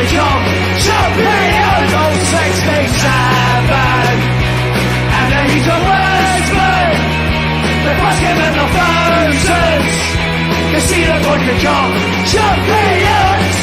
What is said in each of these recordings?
become champions of 67. And then he's a Westman, the basket and the thousands. You see them going to become champions.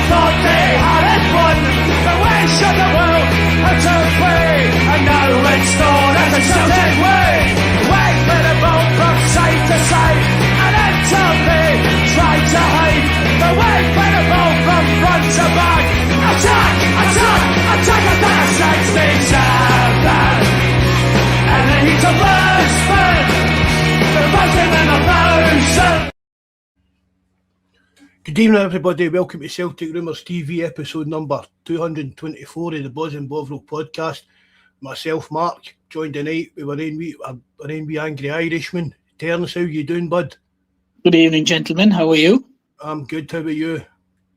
Thought they had it won, the wish of the world had turned free, and now it's known as a Celtic way. Wait for the boat from side to side, and until they tried to hide, the way for the boat from front to back. Attack, attack, attack at the 67. And then he's a Westman, the buzzing and the thousand. Good evening everybody, welcome to Celtic Rumours TV episode number 224 of the Bawz and Bovril podcast. Myself, Mark, joined tonight with our own wee angry Irishman. Terence, how you doing, bud? Good evening, gentlemen, how are you? I'm good, how about you?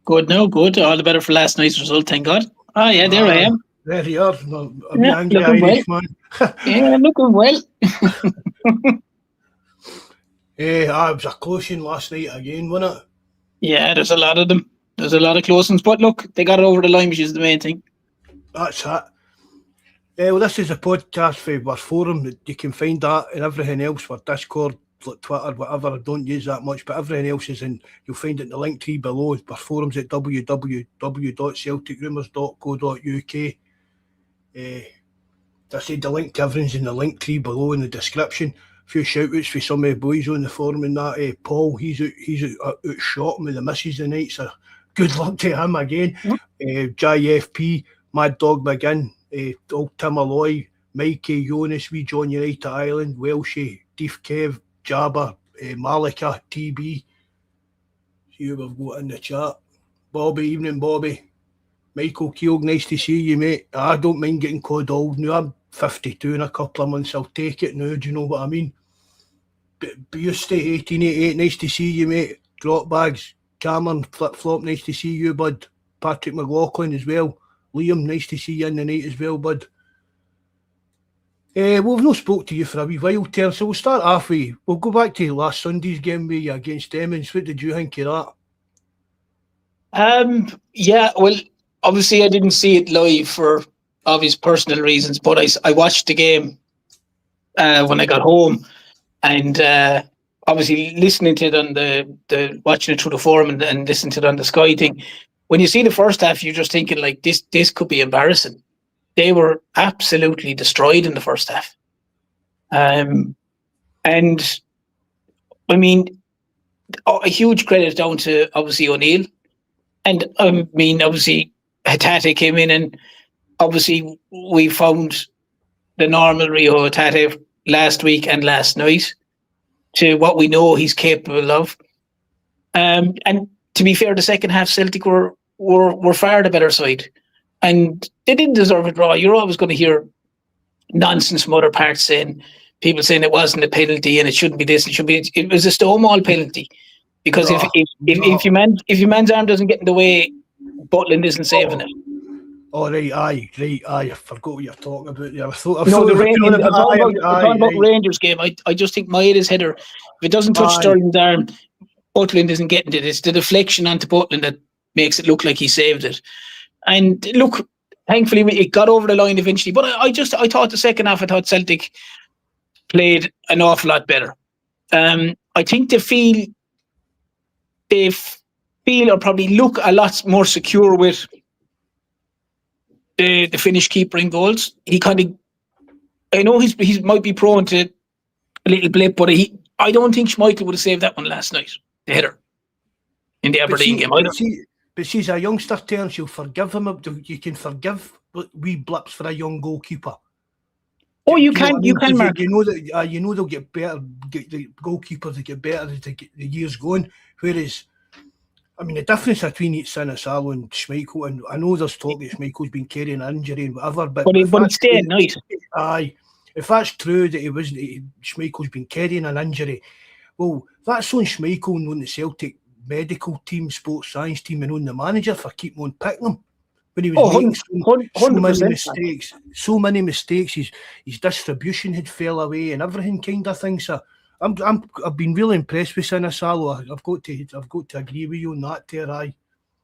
Good now, good, all the better for last night's result, thank God. Ah yeah, there I am. There you are, a wee angry Irishman. Well. Yeah, looking well. It was a close one last night again, wasn't it? Yeah, there's a lot of them. There's a lot of close ones, but look, they got it over the line, which is the main thing. That's it. Well, this is a podcast for our forum. You can find that and everything else, our Discord, like Twitter, whatever. I don't use that much, but everything else is in. You'll find it in the link tree below. Our forums at www.celticrumours.co.uk. I said the link to everything's in the link tree below in the description. A few shout outs for some of the boys on the forum and that. Paul, he's out shot with the missus tonight, so good luck to him again. JFP, Mad Dog McGinn, old Tim Alloy, Mikey, Jonas, wee John United Ireland, Welshie, Deef Kev, Jabba, Malika, TB. See who we've got in the chat. Bobby, evening Bobby. Michael Keogh, nice to see you, mate. I don't mind getting called old now. I'm 52 in a couple of months. I'll take it now, do you know what I mean? But used to 1888, nice to see you, mate. Drop bags, Cameron, Flip Flop, nice to see you, bud. Patrick McLaughlin as well. Liam, nice to see you in the night as well, bud. We've not spoke to you for a wee while, Terence, so we'll start halfway. We'll go back to last Sunday's game with you against Emmons. What did you think of that? Yeah, well, obviously I didn't see it live for obvious personal reasons, but I watched the game when I got home, and obviously listening to it on the watching it through the forum and listening to it on the Sky thing. When you see the first half, you're just thinking like this could be embarrassing. They were absolutely destroyed in the first half, and I mean a huge credit down to obviously O'Neill, and I mean obviously Hatate came in, and obviously we found the normal Rio Hatate last week and last night to what we know he's capable of. And to be fair, the second half Celtic were far the better side, and they didn't deserve a draw. You're always going to hear nonsense from other parts saying people saying it wasn't a penalty and it shouldn't be this, it should be. It was a Stonewall penalty because if your man's arm doesn't get in the way, Butland isn't saving it. Oh, right, aye, I forgot what you're talking about there. I'm talking about Rangers game. I just think Maeda's header, if it doesn't touch Sterling's arm, Butland isn't getting it. It's the deflection onto Butland that makes it look like he saved it. And look, thankfully it got over the line eventually. But I thought the second half, I thought Celtic played an awful lot better. I think they feel or probably look a lot more secure with the Finnish keeper in goals. He kind of, I know he might be prone to a little blip, but I don't think Schmeichel would have saved that one last night, the header in the Aberdeen game. But she's a youngster, Terence, you'll forgive him. You can forgive wee blips for a young goalkeeper. Oh, you can, Mark. You know that they'll get better. The goalkeepers will get better as the years go on. Whereas I mean, the difference between Sinisalo and Schmeichel, and I know there's talk that Schmeichel's been carrying an injury and whatever, but he's staying nice. Aye, if that's true that Schmeichel's been carrying an injury, well, that's on Schmeichel and on the Celtic medical team, sports science team, and on the manager for keeping on picking him. When he was making so many mistakes, his distribution had fell away and everything kind of thing. So I've been really impressed with Sinisalo. I've got to agree with you on that there, aye.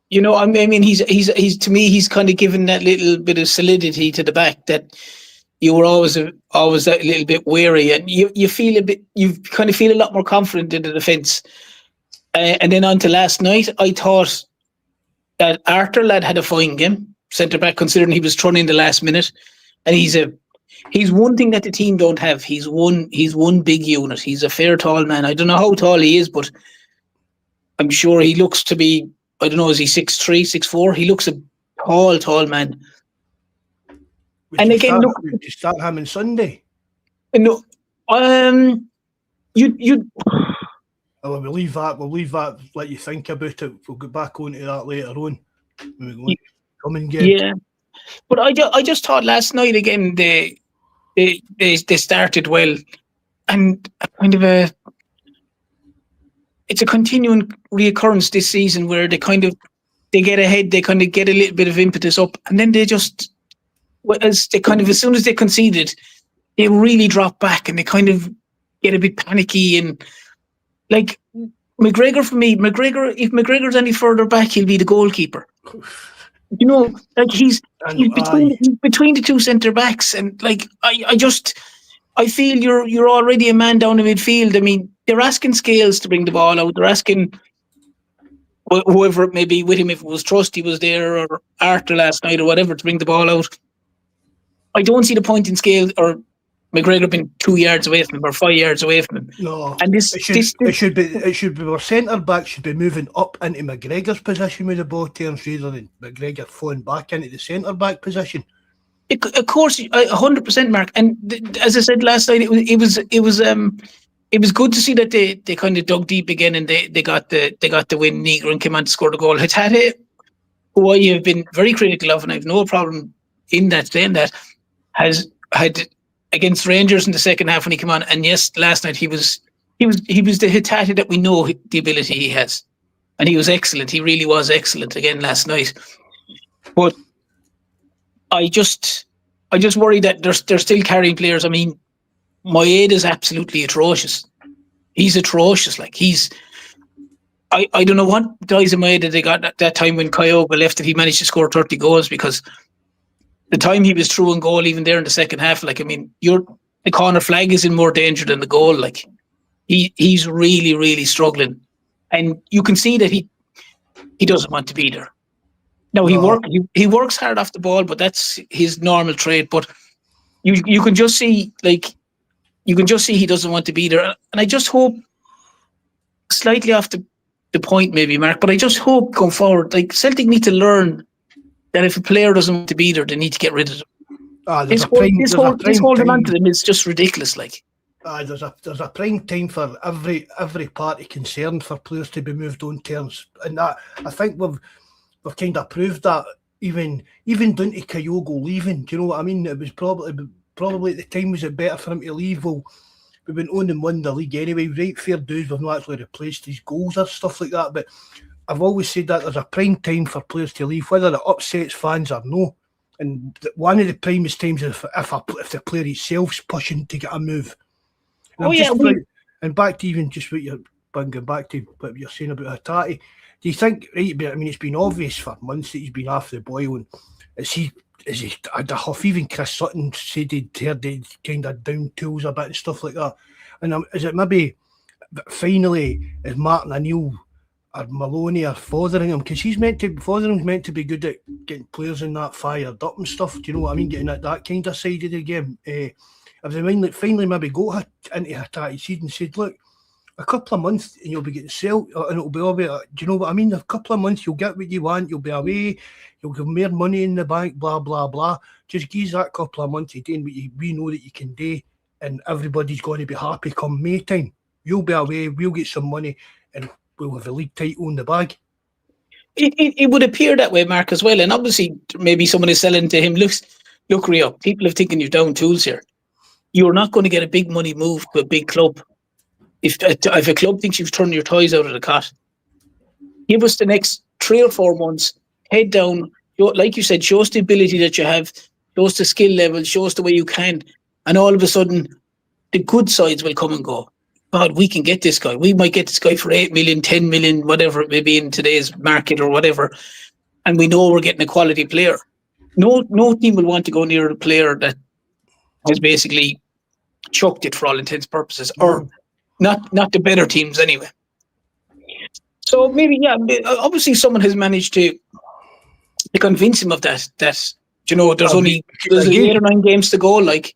You know, I mean, he's to me, he's kind of given that little bit of solidity to the back that you were always that little bit wary, and you kind of feel a lot more confident in the defence. And then on to last night, I thought that Arthur lad had a fine game, centre back, considering he was thrown in the last minute, and he's one thing that the team don't have. He's one big unit. He's a fair tall man. I don't know how tall he is, but I'm sure he looks to be, I don't know, is he 6'3", 6'4"? He looks a tall man. Would you start him on Sunday? No, you. Oh, we'll leave that. Let you think about it. We'll get back onto that later on. When we go coming game. Yeah, but I just thought last night again they started well, and it's a continuing reoccurrence this season where they get ahead, they kind of get a little bit of impetus up, and then they just as soon as they conceded, they really drop back and they kind of get a bit panicky. And like McGregor, if McGregor's any further back, he'll be the goalkeeper. You know, like he's between the two centre backs, and like I feel you're already a man down in midfield. I mean, they're asking Scales to bring the ball out. They're asking whoever it may be with him, if it was Trusty was there or Arthur last night or whatever, to bring the ball out. I don't see the point in Scales or McGregor being 2 yards away from him or 5 yards away from him. No, and it should be our centre back should be moving up into McGregor's position with the ball turns rather than McGregor falling back into the centre back position. Of course, 100%, Mark. And as I said last night, it was good to see that they kind of dug deep again and they got the win. Negron came on to score the goal. Hatate, who I have been very critical of, and I have no problem in that saying that, had against Rangers in the second half when he came on. And yes, last night he was the Hatate that we know the ability he has, and he was excellent. He really was excellent again last night. But I just worry that they're still carrying players. I mean, Moyed is absolutely atrocious. He's atrocious. Like I don't know what guys in Moyed they got at that time when Kyogo left that he managed to score 30 goals, because the time he was through in goal, even there in the second half, like, I mean, the corner flag is in more danger than the goal. Like he's really, really struggling, and you can see that he doesn't want to be there. No, he works hard off the ball, but that's his normal trait. But you can just see he doesn't want to be there. And I just hope, slightly off the point maybe, Mark, but I just hope going forward, like, Celtic need to learn that if a player doesn't want to be there, they need to get rid of them. This holding on to them is just ridiculous. Like, there's a prime time for every party concerned for players to be moved on terms, and that I think we've kind of proved that even down to Kyogo leaving. Do you know what I mean? It was probably at the time, was it better for him to leave? Well, we went on and won the league anyway. Right, fair dues, we've not actually replaced his goals or stuff like that. But I've always said that there's a prime time for players to leave, whether it upsets fans or no. And one of the primest times is if the player himself's pushing to get a move. And back to even just what you're bringing back to what you're saying about Hatate. Do you think, right, I mean, it's been obvious for months that he's been off the boil, and is he had a huff? Even Chris Sutton said he'd heard he'd kind of down tools a bit and stuff like that. And is it maybe finally is Martin O'Neill or Maloney are furthering him, because Fotheringham's meant to be good at getting players in that fired up and stuff. Do you know what I mean? Getting at that kind of side of the game. If they finally maybe got into Hatate's seed and said, look, a couple of months and you'll be getting sold, and it'll be all be. Do you know what I mean? A couple of months you'll get what you want. You'll be away. You'll give more money in the bank. Blah blah blah. Just give that couple of months of doing what we know that you can do, and everybody's going to be happy come May time. You'll be away. We'll get some money, and we'll have a league title in the bag. it would appear that way, Mark, as well. And obviously, maybe someone is selling to him. Look, Rio, people are thinking you're down tools here. You're not going to get a big money move to a big club. If a club thinks you've turned your toys out of the cot, give us the next 3 or 4 months, head down, like you said, show us the ability that you have, show us the skill level, show us the way you can, and all of a sudden, the good sides will come and go. God, we can get this guy. We might get this guy for 8 million, 10 million, whatever it may be in today's market or whatever, and we know we're getting a quality player. No team will want to go near a player that has basically chucked it for all intents and purposes, or not the better teams anyway. So maybe, yeah, obviously someone has managed to convince him of that you know, there's 8 or 9 games to go, like.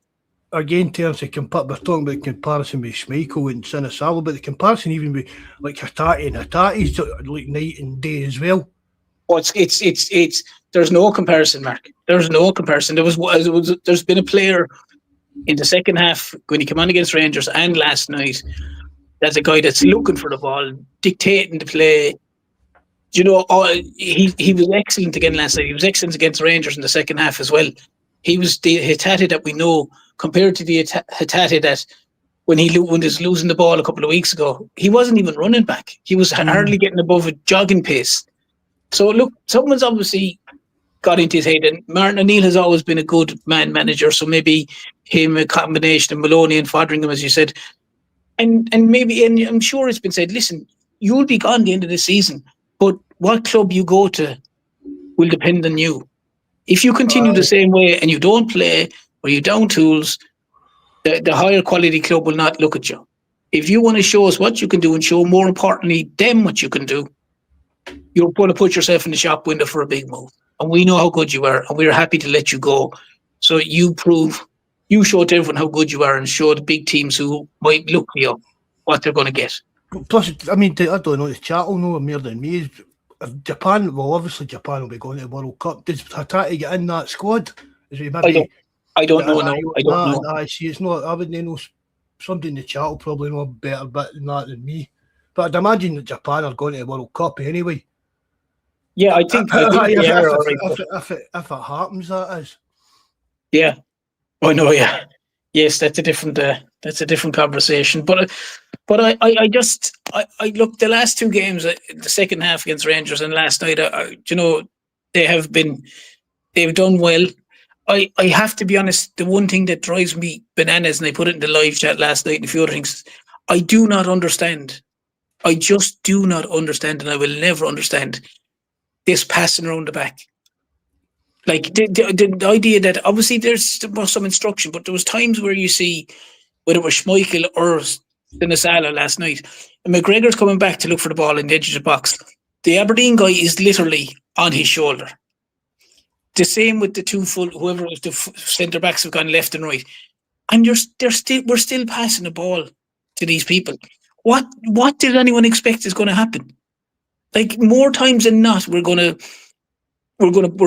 Again, in terms of we're talking about comparison with Schmeichel and Sinisalo, but the comparison even with like Hatate and Hatate's like night and day as well. Oh, it's there's no comparison, Mark. There's no comparison. There's been a player in the second half when he came on against Rangers and last night. That's a guy that's looking for the ball, dictating the play. You know, he was excellent again last night. He was excellent against Rangers in the second half as well. He was the Hatate that we know, compared to the Hatate that when he was losing the ball a couple of weeks ago, he wasn't even running back. He was hardly getting above a jogging pace. So look, someone's obviously got into his head, and Martin O'Neill has always been a good man manager. So maybe him, a combination of Maloney and Fotheringham, as you said, and I'm sure it's been said. Listen, you'll be gone at the end of the season, but what club you go to will depend on you. If you continue the same way and you don't play or you're down tools, the higher quality club will not look at you. If you want to show us what you can do and show, more importantly, them what you can do, you're going to put yourself in the shop window for a big move. And we know how good you are, and we're happy to let you go. So you show to everyone how good you are and show the big teams who might look at you what they're going to get. Plus, I mean, I don't know, the chat will know more than me. Japan, well, obviously Japan will be going to the World Cup. Does Hatate get in that squad? Is he maybe, I don't know. I don't know. I see. It's not. I wouldn't know. Somebody in the chat will probably know a better bit than that than me. But I'd imagine that Japan are going to the World Cup anyway. Yeah, I think they are. If it happens, that is. Yeah. Oh no. Yeah. Yes, that's a different conversation. But I look, the last 2 games, the second half against Rangers and last night, you know, they've done well. I have to be honest, the one thing that drives me bananas, and I put it in the live chat last night and a few other things, I do not understand. I just do not understand, and I will never understand this passing around the back. Like the idea that obviously there's some instruction, but there was times where you see, whether it was Schmeichel or Sinisalo last night, and McGregor's coming back to look for the ball in the edge of the box. The Aberdeen guy is literally on his shoulder. The same with the two whoever was the centre backs have gone left and right, and we're still passing the ball to these people. What did anyone expect is going to happen? Like, more times than not, we're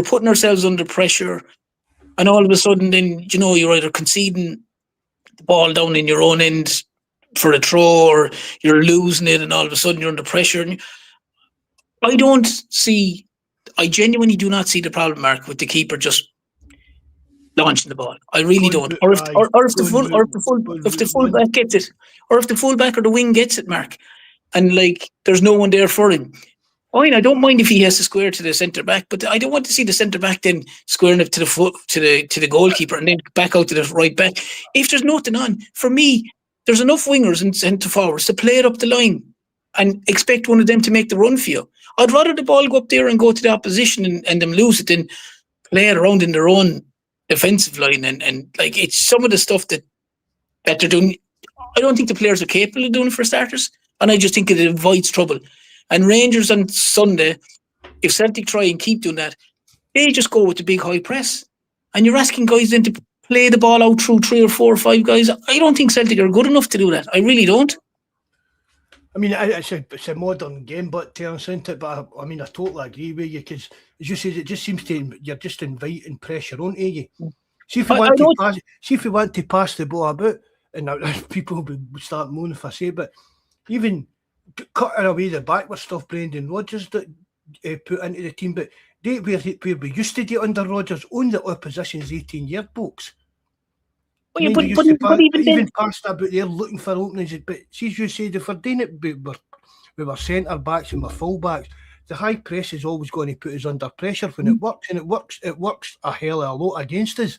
putting ourselves under pressure, and all of a sudden, then you know you're either conceding the ball down in your own end for a throw, or you're losing it, and all of a sudden you're under pressure. And I genuinely do not see the problem, Mark, with the keeper just launching the ball. I really don't. Or if the fullback gets it, or if the fullback or the wing gets it, Mark, and like there's no one there for him. I don't mind if he has to square to the centre back, but I don't want to see the centre back then squaring it to the goalkeeper and then back out to the right back. If there's nothing on, for me, there's enough wingers and centre forwards to play it up the line and expect one of them to make the run for you. I'd rather the ball go up there and go to the opposition and them lose it than play it around in their own defensive line and like, it's some of the stuff that they're doing. I don't think the players are capable of doing it, for starters, and I just think it invites trouble. And Rangers on Sunday, if Celtic try and keep doing that, they just go with the big high press. And you're asking guys then to play the ball out through 3 or 4 or 5 guys. I don't think Celtic are good enough to do that. I really don't. I mean, it's a modern game, but isn't it? But I mean, I totally agree with you, because as you say, it just seems to, you're just inviting pressure onto you. See if you want to pass the ball about, and people will start moaning if I say, but even cutting away the backward stuff, Brendan Rodgers put into the team, but where we used to do it under Rodgers, only the opposition's 18-year blokes. Well, yeah, But even then, past about there looking for openings. But see, as you said, if we're doing it with our centre backs and our full backs, the high press is always going to put us under pressure when it works, and it works a hell of a lot against us.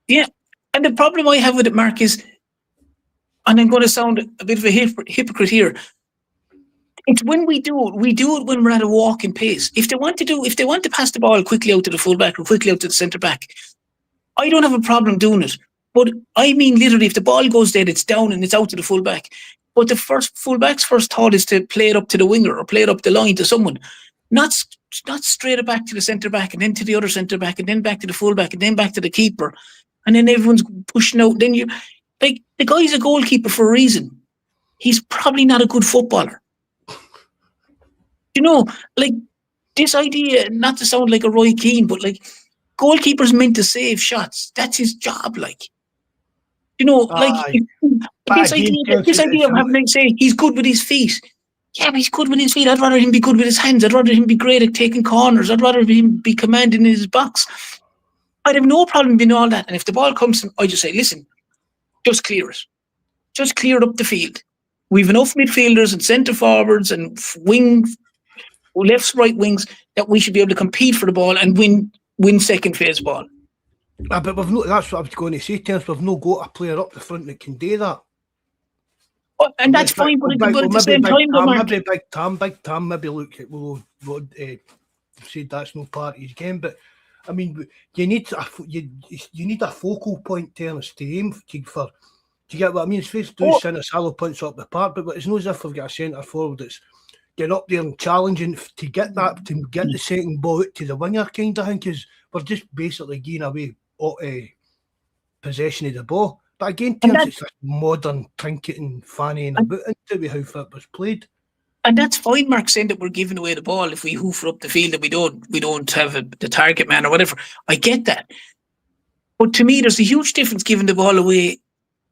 Yeah, and the problem I have with it, Mark, is, and I'm going to sound a bit of a hypocrite here, it's when we do it when we're at a walking pace. If they want to pass the ball quickly out to the fullback or quickly out to the centre back, I don't have a problem doing it. But I mean, literally, if the ball goes there, it's down and it's out to the fullback. But the fullback's first thought is to play it up to the winger or play it up the line to someone, not straight it back to the centre back and then to the other centre back and then back to the fullback and then back to the keeper, and then everyone's pushing out. Then you like the guy's a goalkeeper for a reason. He's probably not a good footballer. You know, like this idea, not to sound like a Roy Keane, but like goalkeeper's meant to save shots. That's his job. Like, you know, like this idea of having to say he's good with his feet. Yeah, but he's good with his feet. I'd rather him be good with his hands. I'd rather him be great at taking corners. I'd rather him be commanding his box. I'd have no problem doing all that. And if the ball comes, I just say, listen, just clear it. Just clear it up the field. We've enough midfielders and centre forwards and lefts, right wings that we should be able to compete for the ball and win second phase ball. But we've not. That's what I was going to say, Terence. We've not got a player up the front that can do that. Oh, and that's fine, but at the same time, Big Tam, maybe look at said that's no part of his game. But I mean, you need a focal point, Terence, to aim for. Do you get what I mean? It's face do send a shallow punch up the park, but it's not as if we've got a centre forward that's getting up there and challenging to get the second ball out to the winger kind of thing, because we're just basically giving away possession of the ball. But again, it's this modern trinket and fannying about into how it was played. And that's fine, Mark, saying that we're giving away the ball if we hoof up the field and we don't have the target man or whatever. I get that. But to me, there's a huge difference giving the ball away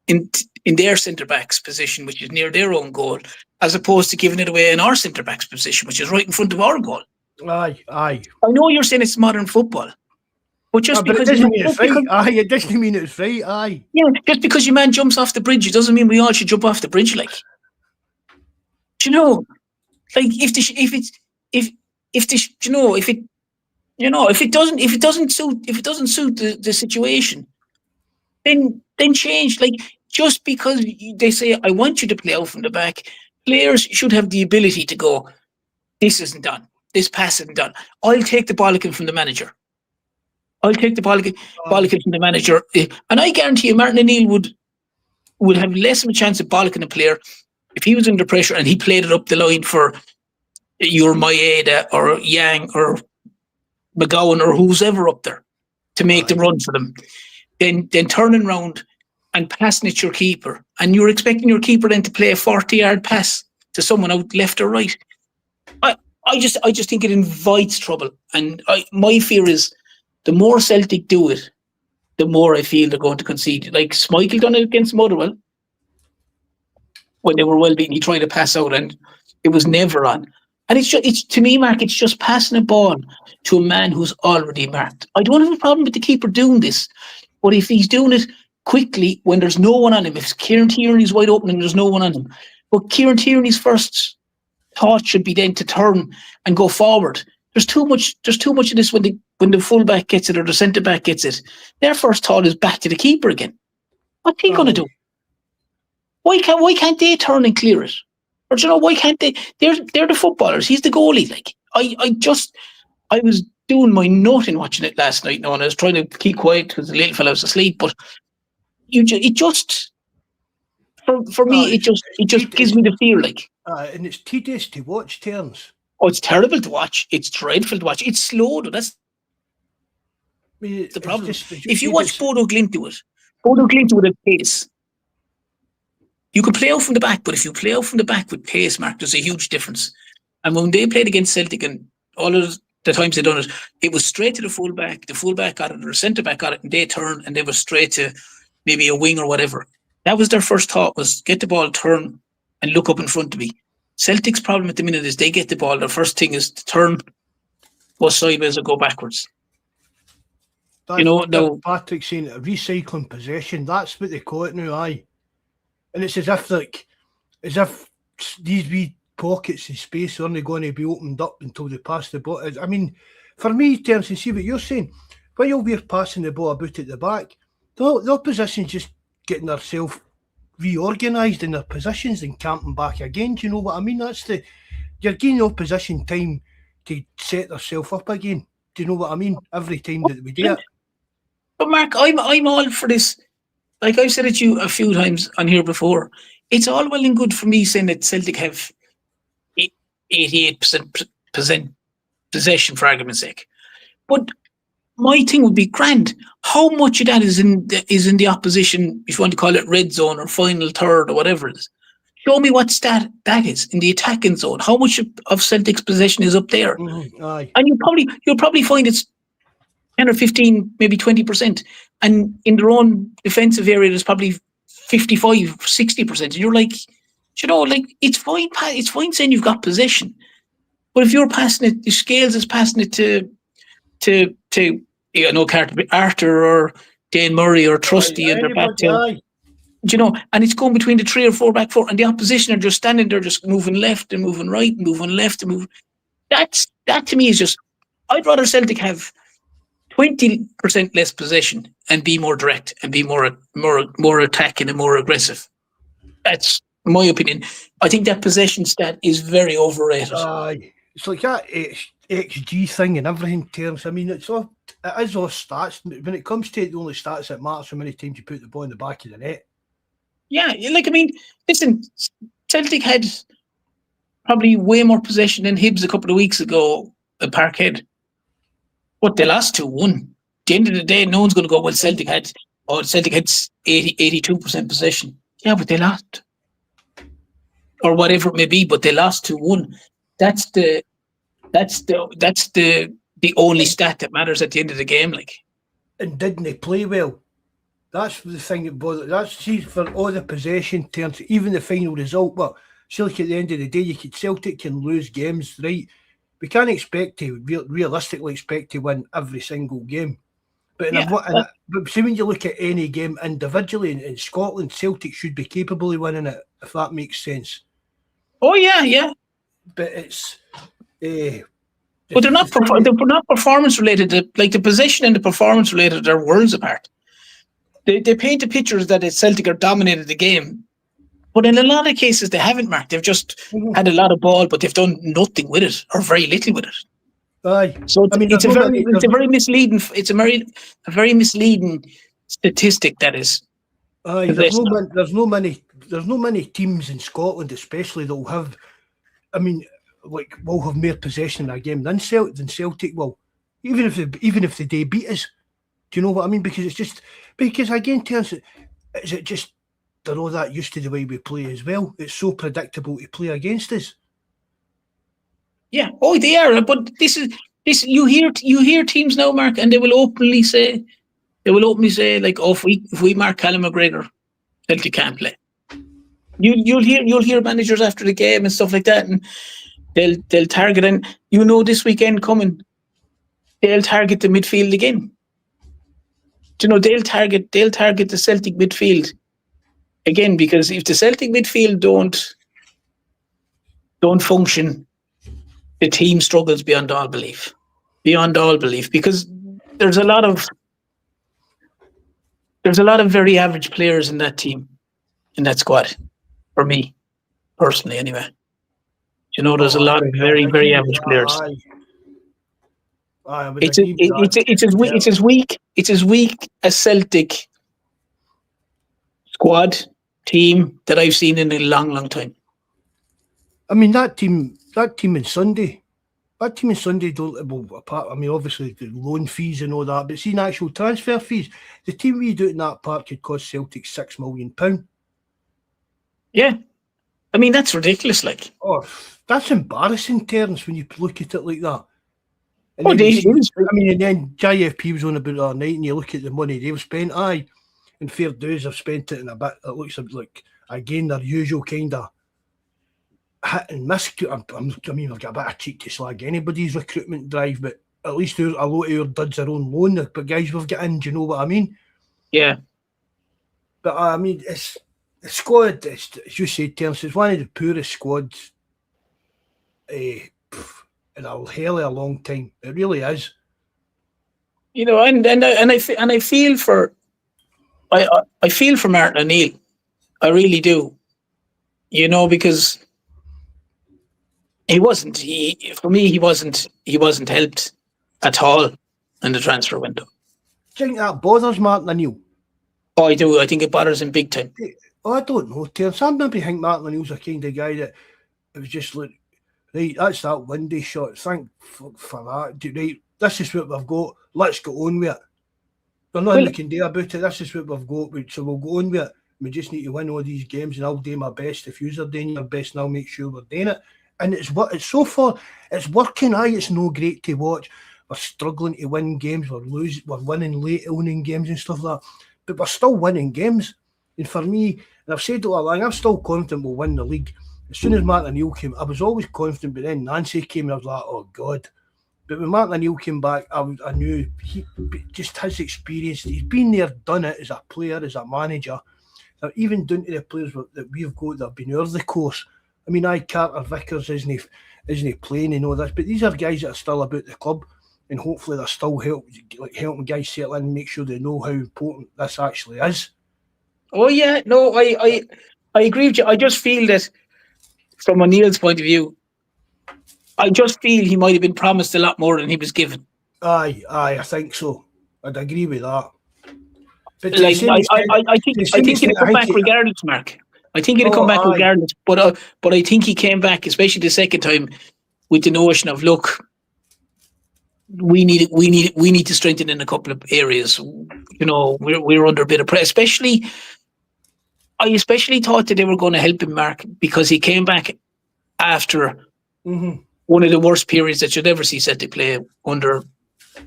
in their centre-back's position, which is near their own goal, as opposed to giving it away in our centre-back's position, which is right in front of our goal. Aye. I know you're saying it's modern football, but just because it doesn't mean it's right. Aye, it doesn't mean it's right. Aye. Yeah, just because your man jumps off the bridge, it doesn't mean we all should jump off the bridge. Like, do you know, like if it doesn't suit the situation, then change. Like, just because they say I want you to play out from the back, players should have the ability to go, this isn't done, this pass isn't done. I'll take the bollocking from the manager. And I guarantee you Martin O'Neill would have less of a chance of bollocking a player if he was under pressure and he played it up the line for your Maeda or Yang or McGowan or who's ever up there to make the run for them, then turning round and passing at your keeper, and you're expecting your keeper then to play a 40-yard pass to someone out left or right. I just think it invites trouble, and my fear is the more Celtic do it, the more I feel they're going to concede. Like Schmeichel done it against Motherwell when they were well beaten. He tried to pass out and it was never on. And it's to me, Mark, it's just passing a ball to a man who's already marked. I don't have a problem with the keeper doing this, but if he's doing it quickly when there's no one on him, if Kieran Tierney's wide open and there's no one on him, but Kieran Tierney's first thought should be then to turn and go forward. There's too much of this when the fullback gets it or the centre back gets it. Their first thought is back to the keeper again. What's he going to do? Why can't they turn and clear it? Or do you know, why can't they? They're the footballers. He's the goalie. Like I was doing my nothing watching it last night. No, and I was trying to keep quiet because the little fella was asleep. But for me, it just gives me the feel like. And it's tedious to watch, Terence. Oh, it's terrible to watch. It's dreadful to watch. It's slow, though. That's the problem. If you watch Bodo Glimt do it at pace. You can play out from the back, but if you play out from the back with pace, Mark, there's a huge difference. And when they played against Celtic and all of the times they done it, it was straight to the fullback got it, or the centre-back got it, and they turned and they were straight to maybe a wing or whatever. That was their first thought, was get the ball, turn, and look up in front of me. Celtic's problem at the minute is they get the ball, their first thing is to turn go sideways or go backwards. That's no. Patrick saying recycling possession. That's what they call it now, aye. And it's as if these wee pockets of space are only going to be opened up until they pass the ball. I mean, for me, Terence, and see what you're saying, while we're passing the ball about at the back, the opposition's just getting themselves reorganised in their positions and camping back again. Do you know what I mean? You're giving the opposition time to set themselves up again. Do you know what I mean? Every time that we do it. But Mark, I'm all for this. Like I've said it to you a few times on here before, it's all well and good for me saying that Celtic have 88% possession, for argument's sake. But my thing would be, grand, how much of that is in the opposition, if you want to call it red zone or final third or whatever it is? Show me what stat that is in the attacking zone. How much of Celtic's possession is up there? Aye. And you'll probably find it's 10 or 15, maybe 20%. And in their own defensive area, there's probably 55, 60%. And you're like, it's fine. It's fine saying you've got possession, but if you're passing it, the Scales is passing it to Arthur or Dane Murray or Trusty and they're back to, and it's going between the 3 or 4 back four, and the opposition are just standing there, just moving left and moving right, and moving left and moving. That to me is just. I'd rather Celtic have 20% less possession and be more direct and be more attacking and more aggressive. That's my opinion. I think that possession stat is very overrated. It's like that XG thing and everything, Terence. I mean, it is all stats. When it comes to it, the only stats that matter how many times you put the ball in the back of the net. Yeah, listen, Celtic had probably way more possession than Hibs a couple of weeks ago at Parkhead. But they lost 2-1. At the end of the day, no one's going to go, well, Celtic had 82% possession. Yeah, but they lost. Or whatever it may be, but they lost 2-1. That's the only stat that matters at the end of the game. Like, and didn't they play well? That's the thing that bothers. See, for all the possession terms, even the final result. But Celtic at the end of the day, Celtic can lose games, right? We can't expect to realistically expect to win every single game. But but see, when you look at any game individually in Scotland, Celtic should be capable of winning it, if that makes sense. Oh yeah. But it's. But they're not performance related. Like the possession and the performance related are worlds apart. They paint the pictures that Celtic are dominated the game, but in a lot of cases they haven't, Mark. They've just had a lot of ball, but they've done nothing with it or very little with it. Aye. So it's a very misleading. It's a very misleading statistic that is. Aye. There's no many teams in Scotland, especially that will have. I mean, like will have more possession in a game than Celtic will, even if they beat us. Do you know what I mean? Because again, Terence, is it just they're all that used to the way we play as well? It's so predictable to play against us. Yeah. Oh, they are. But this. You hear teams now, Mark, and they will openly say, like, oh, if we mark Callum McGregor, Celtic can't play. You'll hear managers after the game and stuff like that, and they'll target, and this weekend coming, they'll target the midfield again. They'll target the Celtic midfield again, because if the Celtic midfield don't function, the team struggles beyond all belief, because there's a lot of very average players in that team, in that squad, for me personally anyway. There's a lot of very, very average players. It's as weak a Celtic squad team that I've seen in a long, long time. I mean, that team on Sunday don't. Well, apart, I mean, obviously the loan fees and all that, but seeing actual transfer fees, the team we do it in that park could cost Celtic £6 million. Yeah, I mean that's ridiculous. Like, oh, that's embarrassing, Terence, when you look at it like that. And and then JFP was on about the other night, and you look at the money they've spent. Aye, and fair dues, have spent it in a bit. It looks like again their usual kind of hit and miss. I mean, I've got a bit of cheek to slag anybody's recruitment drive, but at least a lot of our duds are on loan, but guys we've got in, do you know what I mean? Yeah. But I mean, it's the squad, as you said, Terence, it's one of the poorest squads in a hell of a long time. It really is. You know, and I feel for I feel for Martin O'Neill. I really do. You know, because he wasn't helped at all in the transfer window. Do you think that bothers Martin O'Neill? Oh, I do. I think it bothers him big time. I don't know, Terence. I maybe think Martin O'Neill's the kind of guy that it was just like, right, that's that windy shot. Thank fuck for that. Right, this is what we've got. Let's go on with it. There's nothing we can do about it. This is what we've got. So we'll go on with it. We just need to win all these games, and I'll do my best. If you're doing your best, and I'll make sure we're doing it. And it's so far, it's working. It's no great to watch. We're struggling to win games. We're winning late on in games and stuff like that. But we're still winning games. And for me, and I've said it all along, I'm still confident we'll win the league. As soon as Martin O'Neill came, I was always confident, but then Nancy came and I was like, oh God. But when Martin O'Neill came back, I knew just his experience. He's been there, done it as a player, as a manager. Even down to the players that we've got that have been over the course. I mean, Carter Vickers isn't playing and all this, but these are guys that are still about the club, and hopefully they're still helping guys settle in and make sure they know how important this actually is. Oh yeah, no, I agree with you. I just feel that from O'Neill's point of view, I just feel he might have been promised a lot more than he was given. Aye, I think so. I'd agree with that. But like, I think he'd come back regardless, Mark. I think he'd come back regardless. But I think he came back, especially the second time, with the notion of, look, we need to strengthen in a couple of areas. You know, we're under a bit of pressure. I especially thought that they were going to help him, Mark, because he came back after one of the worst periods that you'd ever see Celtic play under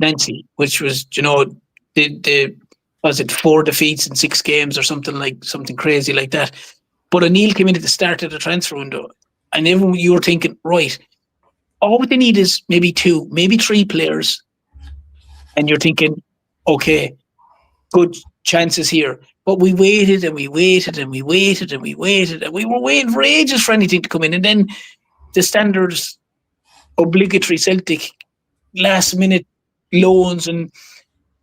Nancy, which was, you know, the was it 4 defeats in 6 games or something crazy like that. But O'Neill came in at the start of the transfer window, and everyone, you were thinking, right, all they need is maybe 2, maybe 3 players, and you're thinking, okay, good chances here. But we waited and we waited and we waited and we waited, and we were waiting for ages for anything to come in, and then the standards, obligatory Celtic last minute loans and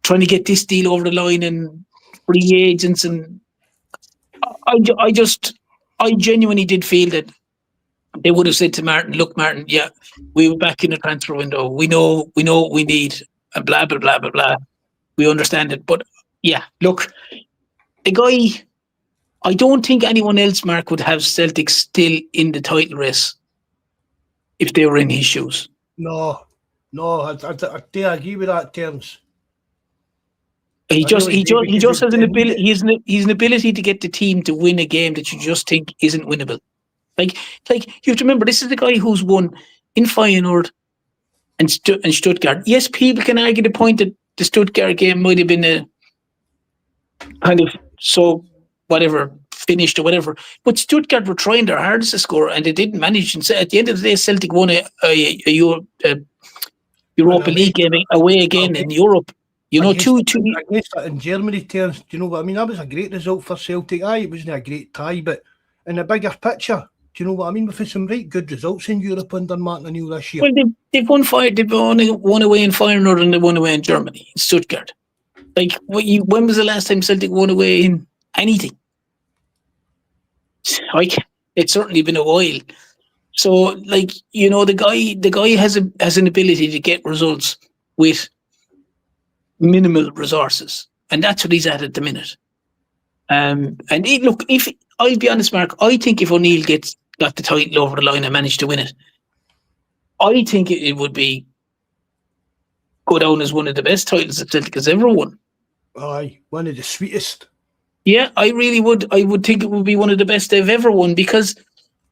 trying to get this deal over the line and free agents, and I genuinely did feel that they would have said to Martin, look, Martin, yeah, we were back in the transfer window. We know what we need, and blah, blah, blah, blah, blah. We understand it. But yeah, look, the guy, I don't think anyone else, Mark, would have Celtic still in the title race if they were in his shoes. No, I do agree with that, Terence. He just has an ability. He's an ability to get the team to win a game that you just think isn't winnable. Like you have to remember, this is the guy who's won in Feyenoord and Stuttgart. Yes, people can argue the point that the Stuttgart game might have been a kind of finished or whatever. But Stuttgart were trying their hardest to score and they didn't manage. And so at the end of the day, Celtic won a Europa League game away again in Europe. You know, against that in Germany, Terence, do you know what I mean? That was a great result for Celtic. Aye, it wasn't a great tie, but in a bigger picture, do you know what I mean? We've had some right good results in Europe under Martin O'Neill this year. Well, they've won one away in Feyenoord and they won away in Germany, in Stuttgart. Like, when was the last time Celtic won away in anything? Like, it's certainly been a while. So, like, you know, the guy has an ability to get results with minimal resources, and that's what he's at the minute. Look, if I'll be honest, Mark, I think if O'Neill got the title over the line and managed to win it, I think it would go down as one of the best titles that Celtic has ever won. Aye, one of the sweetest. Yeah, I really would. I would think it would be one of the best they've ever won because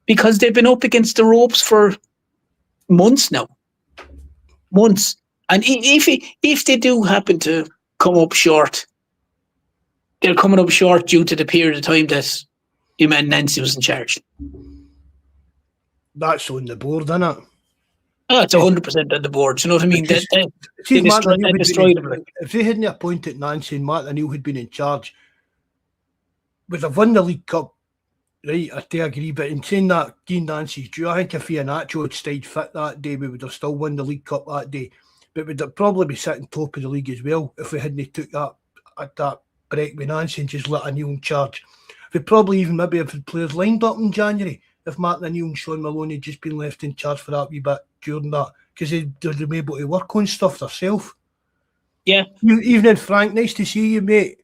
they've been up against the ropes for months now. Months. And if they do happen to come up short, they're coming up short due to the period of time that your man Nancy was in charge. That's on the board, isn't it? Oh, it's 100% on the board. You know what I mean? Because They see, Martin destroyed, O'Neill they had destroyed been him. Like. if they hadn't appointed Nancy and Martin O'Neill had been in charge, would have won the League Cup, right? I do agree, but in saying that, Dean Nancy's due. I think if Iheanacho had stayed fit that day, we would have still won the League Cup that day. But we'd have probably be sitting top of the league as well if we hadn't took that break with Nancy and just let O'Neill in charge. We'd probably even maybe have players lined up in January if Martin O'Neill and Sean Maloney had just been left in charge for that wee bit during that, because they'd been able to work on stuff themselves. Yeah. Evening, Frank. Nice to see you, mate.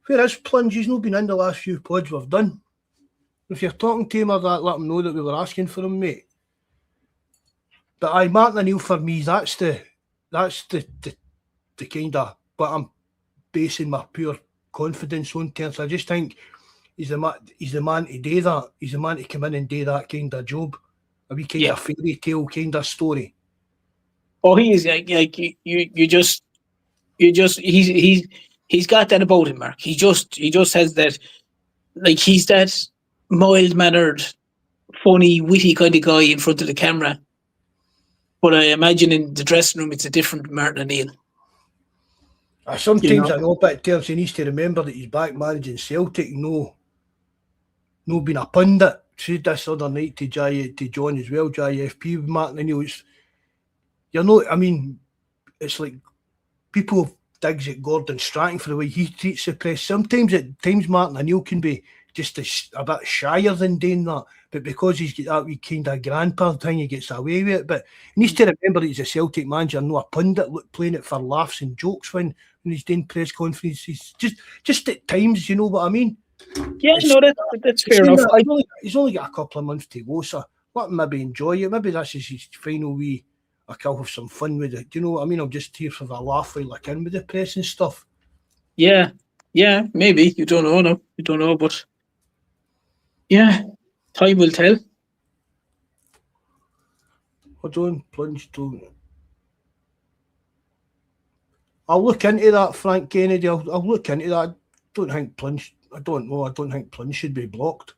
Where is Plunge? He's not been in the last few pods we've done. If you're talking to him or that, let him know that we were asking for him, mate. But Martin O'Neill for me, that's the kind of what I'm basing my pure confidence on terms. I just think he's the man to do that. He's the man to come in and do that kind of job. A wee kind of fairy tale kind of story. Oh, he is like he's got that about him, Mark. He just has that, like, he's that mild mannered, funny, witty kind of guy in front of the camera. But I imagine in the dressing room it's a different Martin O'Neill. Sometimes I know, but Terence, he needs to remember that he's back managing Celtic, no being a pundit. Said this other night to John as well, JFP with Martin O'Neill. It's like people digs at Gordon Strachan for the way he treats the press. Sometimes Martin O'Neill can be just a bit shyer than doing that, but because he's got that wee kind of grandpa thing, he gets away with it. But he needs to remember that he's a Celtic manager, not a pundit playing it for laughs and jokes when he's doing press conferences. Just at times, you know what I mean? Yeah, that's fair enough. He's only got a couple of months to go, so let him maybe enjoy it. Maybe that's his final wee. I'll have some fun with it. Do you know what I mean? I'm just here for the laugh while I can with the press and stuff. Yeah, maybe. You don't know, no. You don't know, but yeah, time will tell. Hold on, Plunge don't. I'll look into that, Frank Kennedy. I'll look into that. I don't think Plunge should be blocked.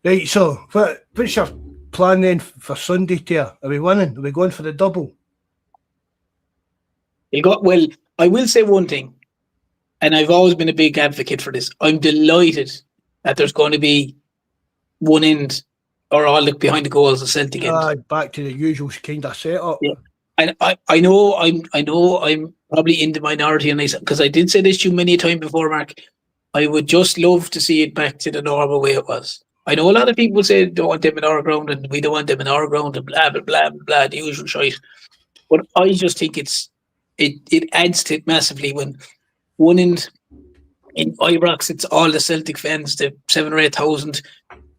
Right, so what's your plan then for Sunday, Tia? Are we winning? Are we going for the double? Well, I will say one thing, and I've always been a big advocate for this. I'm delighted that there's going to be one end, or I'll look behind the goals, the Celtic end. Back to the usual kind of setup. Yeah. And I know I'm probably in the minority on this, because I did say this to you many a time before, Mark. I would just love to see it back to the normal way it was. I know a lot of people say they don't want them in our ground and we don't want them in our ground and blah blah blah blah, the usual shite. But I just think it adds to it massively when one end in Ibrox, it's all the Celtic fans, the 7,000 or 8,000,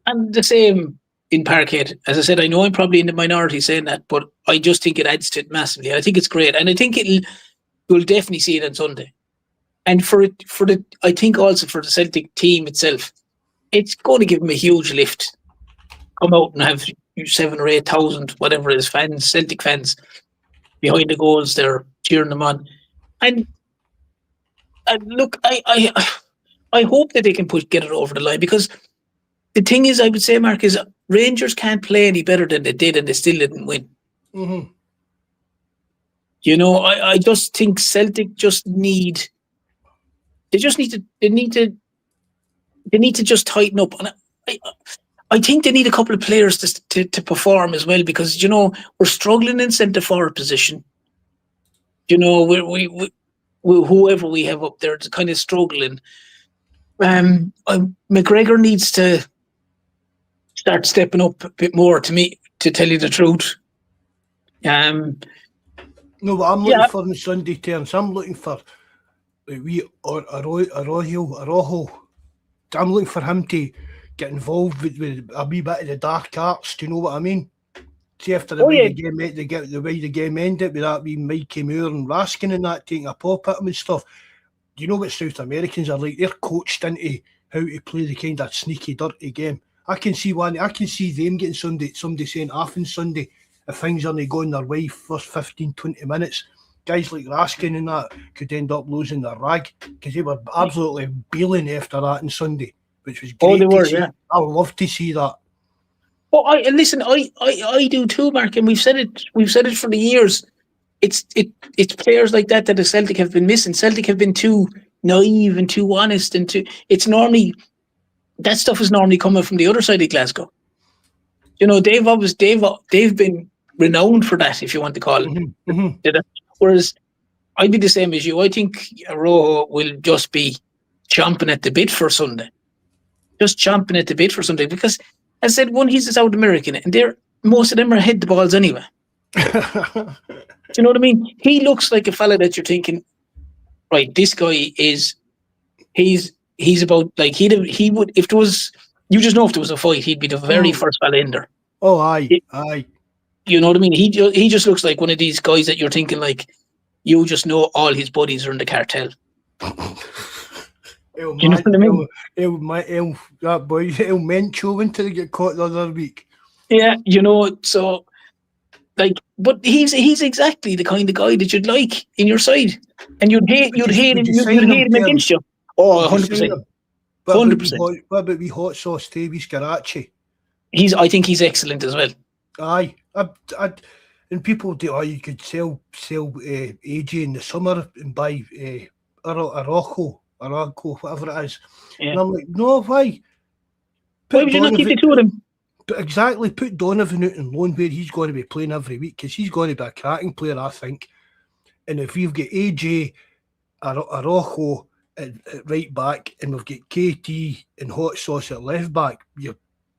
and the same in Parkhead. As I said, I know I'm probably in the minority saying that, but I just think it adds to it massively. I think it's great, and I think you'll definitely see it on Sunday. And I think also for the Celtic team itself, it's going to give them a huge lift. Come out and have 7,000 or 8,000, whatever it is, fans, Celtic fans, behind the goals, they're cheering them on. And look, I hope that they can get it over the line, because the thing is, I would say, Mark, is Rangers can't play any better than they did, and they still didn't win. Mm-hmm. You know, I just think Celtic they need to just tighten up. And I think they need a couple of players to perform as well, because, you know, we're struggling in centre forward position. You know, we whoever we have up there, it's kind of struggling. McGregor needs to start stepping up a bit more, to tell you the truth. No, but I'm looking for in Sunday terms. I'm looking for Araujo. I'm looking for him to get involved with a wee bit of the dark arts. Do you know what I mean? See, after the way the game ended with that wee Mikey Moore and Raskin and that taking a pop at him and stuff. Do you know what South Americans are like? They're coached into how to play the kind of sneaky, dirty game. I can see them getting somebody saying half on Sunday if things aren't going their way first 15, 20 minutes. Guys like Raskin and that could end up losing their rag, because they were absolutely bailing after that on Sunday, which was great. Oh, they were, yeah. I would love to see that. Well, listen. I do too, Mark, and we've said it. We've said it for the years. It's players like that the Celtic have been missing. Celtic have been too naive and too honest and too. It's normally that stuff is normally coming from the other side of Glasgow. You know, they've been renowned for that, if you want to call it. Whereas I'd be the same as you. I think Rojo will just be chomping at the bit for Sunday. Just chomping at the bit for Sunday because, as I said, one, he's a South American, and most of them are head the balls anyway. Do you know what I mean? He looks like a fella that you're thinking, right? This guy he's about like he would if there was you just know if there was a fight, he'd be the very first fella in there. Oh, aye. You know what I mean? He just looks like one of these guys that you're thinking like, you just know all his buddies are in the cartel. You know what I mean? That boy, El Mencho until he get caught the other week. Yeah, you know, so like, but he's exactly the kind of guy that you'd like in your side, and you'd hate him against you. Oh, 100%. 100%. What about wee hot sauce Davy Scarachi? I think he's excellent as well. Aye, and people do. Oh, you could sell AJ in the summer and buy Araujo, whatever it is. Yeah. And I'm like, no, why? Why would you not keep the two of them? But exactly, put Donovan out on loan where he's going to be playing every week because he's going to be a cracking player, I think. And if we've got AJ, Araujo at right back, and we've got KT and Hot Sauce at left back,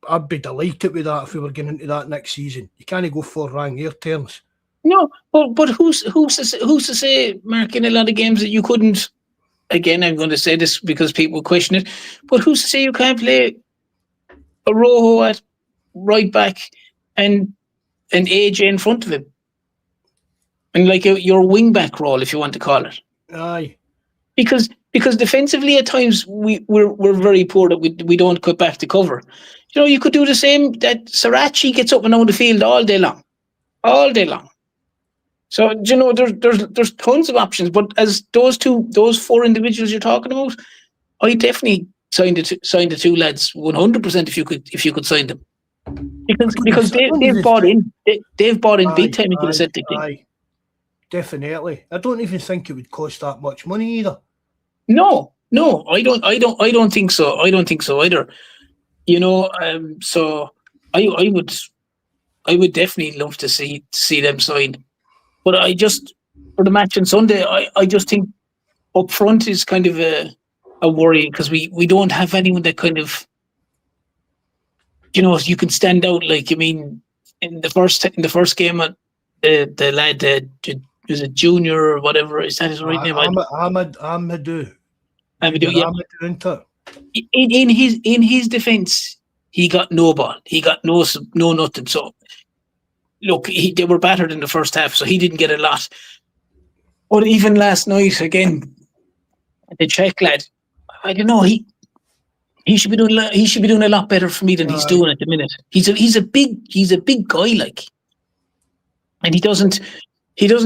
I'd be delighted with that if we were getting into that next season. You can't go for Rangnier terms. No, but who's to say, Mark, in a lot of games that you couldn't? Again, I'm going to say this because people question it, but who's to say you can't play a Rojo at right back and an AJ in front of him, and like your wing back role, if you want to call it? Aye, because defensively at times we're very poor that we don't cut back to cover. You know, you could do the same. That Sarachi gets up and down the field all day long. So you know, there's tons of options. But as those four individuals you're talking about, I definitely sign the two lads 100% if you could sign them, because they've bought in big time into the Celtic thing. Aye, definitely. I don't even think it would cost that much money either. No, I don't think so. I don't think so either. You know, so I would definitely love to see them signed. But I just, for the match on Sunday, I just think up front is kind of a worry because we don't have anyone that kind of, you know, you can stand out. Like, I mean, in the first game, the lad was a junior or whatever. Is that his right name? Amadou. Yeah. In his defence, he got no ball. He got no nothing. So look, they were battered in the first half, so he didn't get a lot. But even last night, again, the Czech lad, I don't know. He should be doing a lot better for me than he's doing at the minute. He's a big guy, like, and he doesn't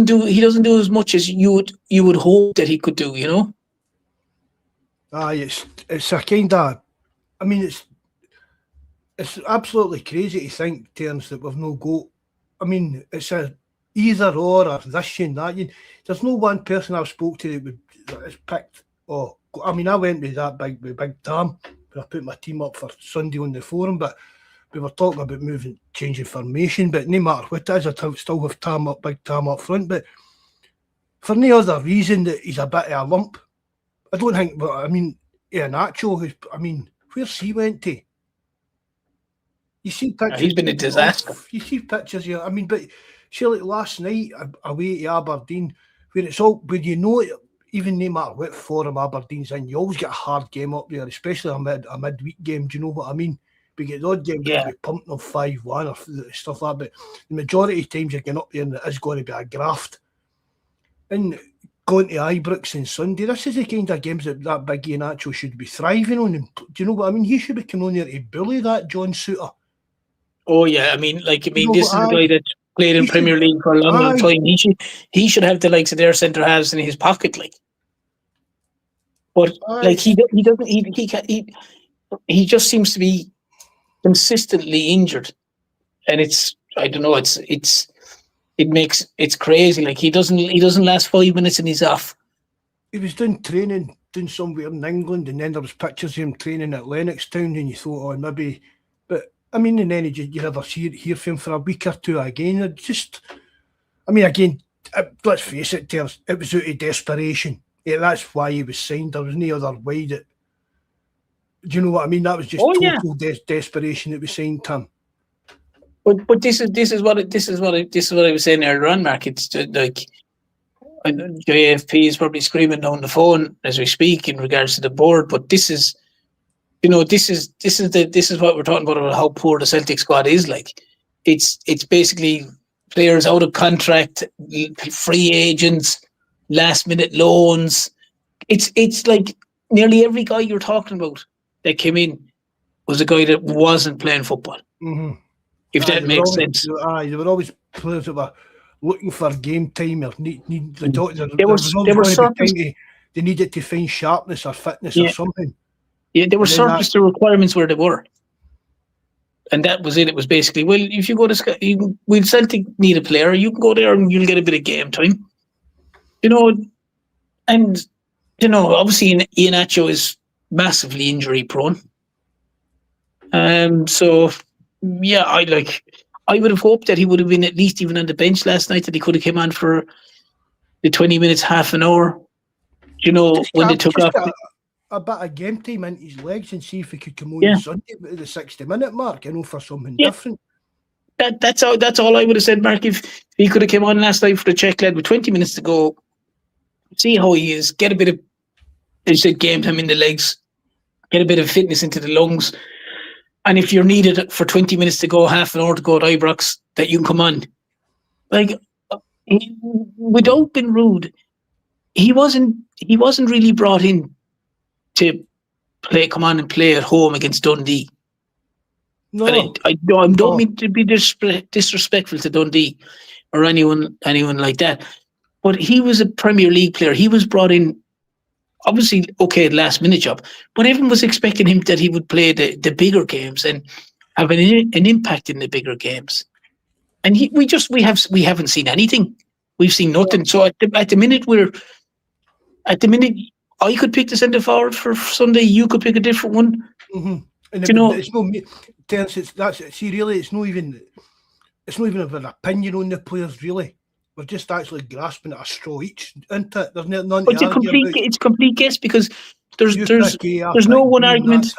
do as much as you would hope that he could do. You know. Aye, it's a kind of, I mean, it's absolutely crazy to think, terms that we've no got. I mean, it's a either or this and that. There's no one person I've spoke to that has picked. Oh, I mean, I went with that big Tam. I put my team up for Sunday on the forum, but we were talking about changing formation. But no matter what it is, I still have big Tam up front. But for no other reason that he's a bit of a lump. I don't think, but I mean, Nacho, where's he went to? You see pictures. He's been a disaster. You see pictures here. I mean, but surely last night away to Aberdeen, where it's all, but you know, even no matter what forum Aberdeen's in, you always get a hard game up there, especially a midweek game. Do you know what I mean? We get the odd game where we pumped them 5-1 or stuff like that, but the majority of times you're getting up there and it is going to be a graft. And going to Ibrox on Sunday, this is the kind of games that big Nacho should be thriving on. And do you know what I mean? He should be coming on there to bully that John Suter. Oh yeah, I mean, this is a guy that played in Premier League for a long time. He should have the likes of their centre halves in his pocket, like. But like he doesn't. He just seems to be consistently injured. and it's, I don't know, it's crazy. Like he doesn't last 5 minutes and he's off. He was doing training somewhere in England, and then there was pictures of him training at Lennoxtown, and you thought, oh, maybe. But I mean, and then you never hear from him for a week or two again. It just, I mean, again, let's face it, it was out of desperation. Yeah, that's why he was signed. There was no other way that. Do you know what I mean? That was just total desperation that we signed him. But this is what I was saying earlier on, Mark. It's like JFP is probably screaming down the phone as we speak in regards to the board. But this is, this is what we're talking about how poor the Celtic squad is. Like, it's basically players out of contract, free agents, last minute loans. It's like nearly every guy you're talking about that came in was a guy that wasn't playing football. Mm-hmm. If that makes sense. There were always players that were looking for game time or need the doctor. They needed to find sharpness or fitness or something. Yeah, they were surplus to requirements where they were. And that was it. It was basically, well, if you go to will Celtic need a player, you can go there and you'll get a bit of game time. And obviously Ian Acho is massively injury prone. So yeah, I would have hoped that he would have been at least even on the bench last night, that he could have come on for the 20 minutes, half an hour. When they took off a bit of game time into his legs and see if he could come on Sunday at the 60-minute mark, for something different. That's all I would have said, Mark. If he could have come on last night for the Czech lad with 20 minutes to go, see how he is, get a bit of, as you said, game time in the legs, get a bit of fitness into the lungs. And if you're needed for 20 minutes to go, half an hour to go at Ibrox, that you can come on. Like, without being rude, he wasn't really brought in to come on and play at home against Dundee. No. And I don't mean to be disrespectful to Dundee or anyone like that, but he was a Premier League player. He was brought in, obviously, last minute job, but everyone was expecting him that he would play the bigger games and have an impact in the bigger games. And we haven't seen anything. We've seen nothing. So at the minute I could pick the centre forward for Sunday. You could pick a different one. Mm-hmm. And it's no, Terence, it's not even of an opinion on the players. Really, we're just actually grasping at a straw each, isn't it? There's none. It's complete guess, because there's no one argument.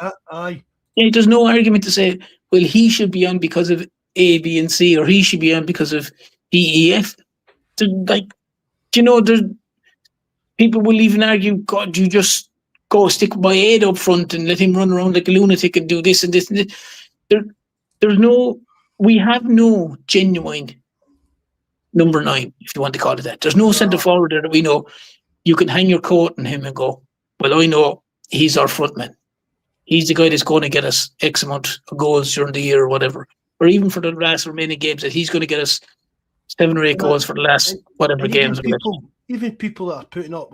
There's no argument to say, well, he should be on because of A, B, and C, or he should be on because of D, E, F. There's people will even argue, God, you just go stick my head up front and let him run around like a lunatic and do this and this and this. We have no genuine number 9, if you want to call it that. There's no centre forward there that we know you can hang your coat on him and go, well, I know he's our front man. He's the guy that's going to get us X amount of goals during the year or whatever. Or even for the last remaining games, that he's going to get us 7 or 8 goals for the last whatever games. Even people that are putting up,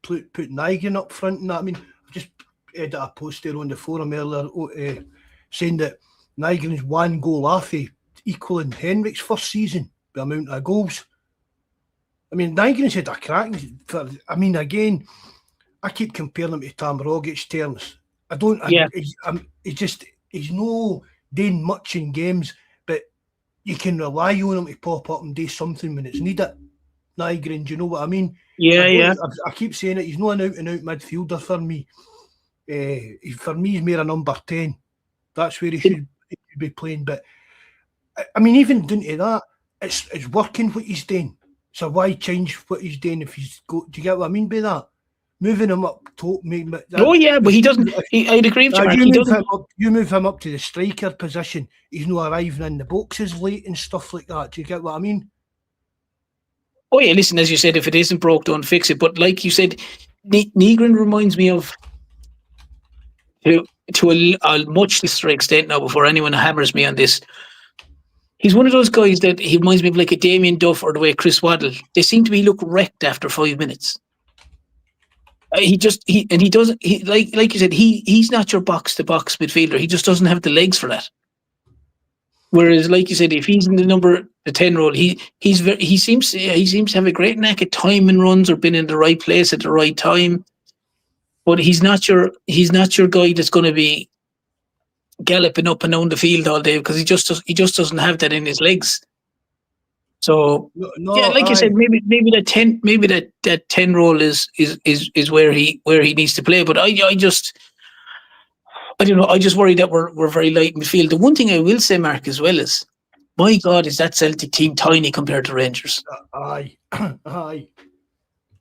putting Nigel up front and that. I mean, I've just edited a post there on the forum earlier saying that Nigel's 1 goal off equaling Henrik's first season, the amount of goals. I mean, Nigel's had a crack. Again, I keep comparing him to Tam Rogic, Terence. He's no doing much in games, but you can rely on him to pop up and do something when it's needed. Nygren, do you know what I mean? Yeah. I keep saying it. He's not an out-and-out midfielder for me. For me, he's more a number 10. That's where he should be playing. But I mean, even down to that, it's working what he's doing. So why change what he's doing if he's do you get what I mean by that? Moving him up top. But he doesn't. I'd agree with you. You move him up to the striker position. He's not arriving in the boxes late and stuff like that. Do you get what I mean? Oh yeah, listen, as you said, if it isn't broke, don't fix it. But like you said, Nygren reminds me of, to a much lesser extent now, before anyone hammers me on this, he's one of those guys that he reminds me of like a Damien Duff or the way Chris Waddle. They seem to be look wrecked after 5 minutes. Like you said, he's not your box to box midfielder. He just doesn't have the legs for that. Whereas, like you said, if he's in the 10 role, he seems to have a great knack at timing runs or being in the right place at the right time. But he's not your guy that's going to be galloping up and down the field all day, because he just doesn't have that in his legs. So No, yeah, like you said, maybe that 10 role is where he needs to play. But I don't know. I just worry that we're very light in midfield. The one thing I will say, Mark, as well, is, my God, is that Celtic team tiny compared to Rangers? Aye, aye.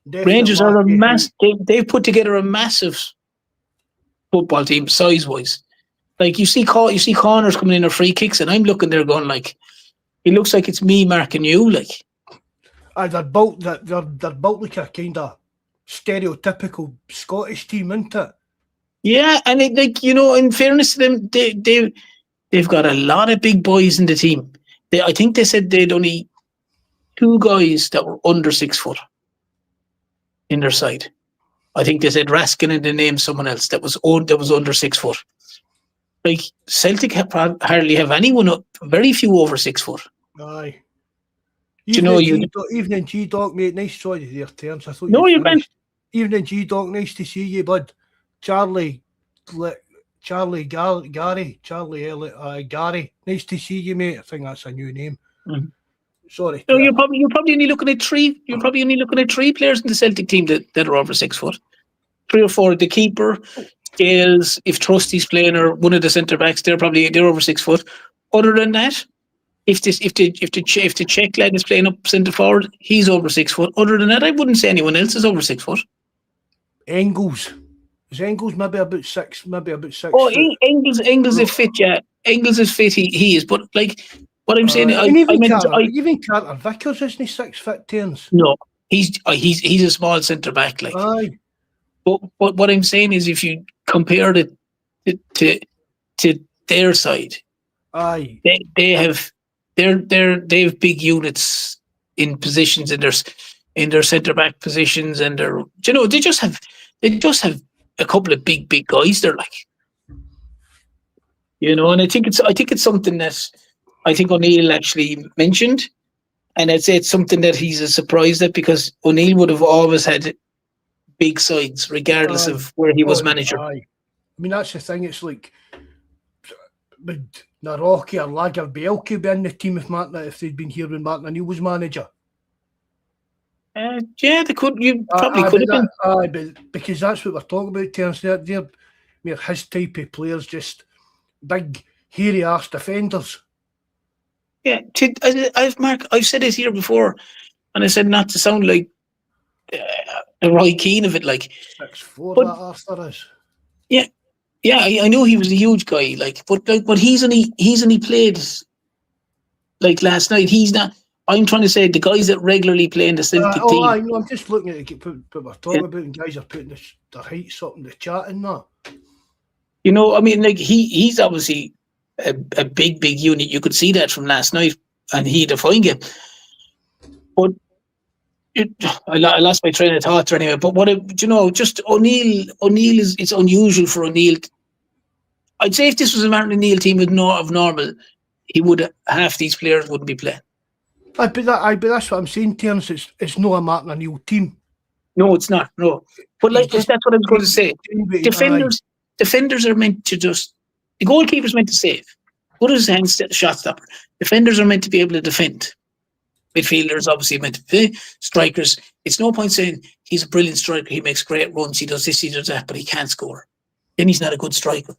Rangers are a mass. They've put together a massive football team size wise. Like you see corners coming in or free kicks, and I'm looking there going like, it looks like it's me marking you. Like, they're built like a kind of stereotypical Scottish team, isn't it? yeah, and in fairness to them, they've got a lot of big boys in the team. I think they said they'd only 2 guys that were under 6 foot in their side. I think they said Raskin, and they named someone else that was under 6 foot. Like, Celtic hardly have anyone very few over 6 foot. Aye. Evening G-Doc, mate, nice, sorry to their terms. I thought you're fine. Evening G-Doc, nice to see you, bud. Charlie Gary, nice to see you, mate. I think that's a new name. Mm-hmm. Sorry. No, you're probably only looking at 3. You're probably only looking at 3 players in the Celtic team that are over 6 foot. 3 or 4. The keeper, Scales, if Trusty's playing, or one of the centre backs, they're over 6 foot. Other than that, if the Czech lad is playing up centre forward, he's over 6 foot. Other than that, I wouldn't say anyone else is over 6 foot. Engels. Is Engels maybe about 6? Oh, Engels is fit, yeah. Engels is fit, he is. But like, what I'm saying, even Carter Vickers isn't he 6 foot turns? No, he's a small centre back, like. Aye. But what I'm saying is, if you compare it to their side, aye, they have big units in positions in their centre back positions, and they just have a couple of big guys. They're like, and I think it's something that I think O'Neill actually mentioned, and I'd say it's something that he's a surprised at, because O'Neill would have always had big sides, regardless of where he was manager. Aye. I mean, that's the thing. It's like, would Narocki or Lagerbielke be in the team if they'd been here when Martin O'Neill was manager? Yeah, they could. You probably could have been. Aye, but because that's what we're talking about, Terence. They're his type of players, just big, hairy-ass defenders. Yeah, I've said it here before, and I said not to sound like Roy Keane of it, like 6'4", that after us. Yeah, I know he was a huge guy, like, but he's only played like last night. He's not. I'm trying to say the guys that regularly play in the Celtic team. I know. I'm just looking at it, what we're talking about, and guys are putting their heights up in the chat and that. I mean, like he's obviously a big unit. You could see that from last night, and he had a fine game. But I lost my train of thought anyway. But just O'Neill is, it's unusual for O'Neill. I'd say if this was a Martin O'Neill team of normal, he would, half these players wouldn't be playing. But that's what I'm saying, Terence. It's not a Martin O'Neill team. No, it's not. No, but like that's what I was going to say. Defenders are meant to the goalkeeper's meant to save. What is the shot stopper? Defenders are meant to be able to defend. Midfielders obviously meant to be. Strikers, it's no point saying he's a brilliant striker, he makes great runs, he does this, he does that, but he can't score. Then he's not a good striker.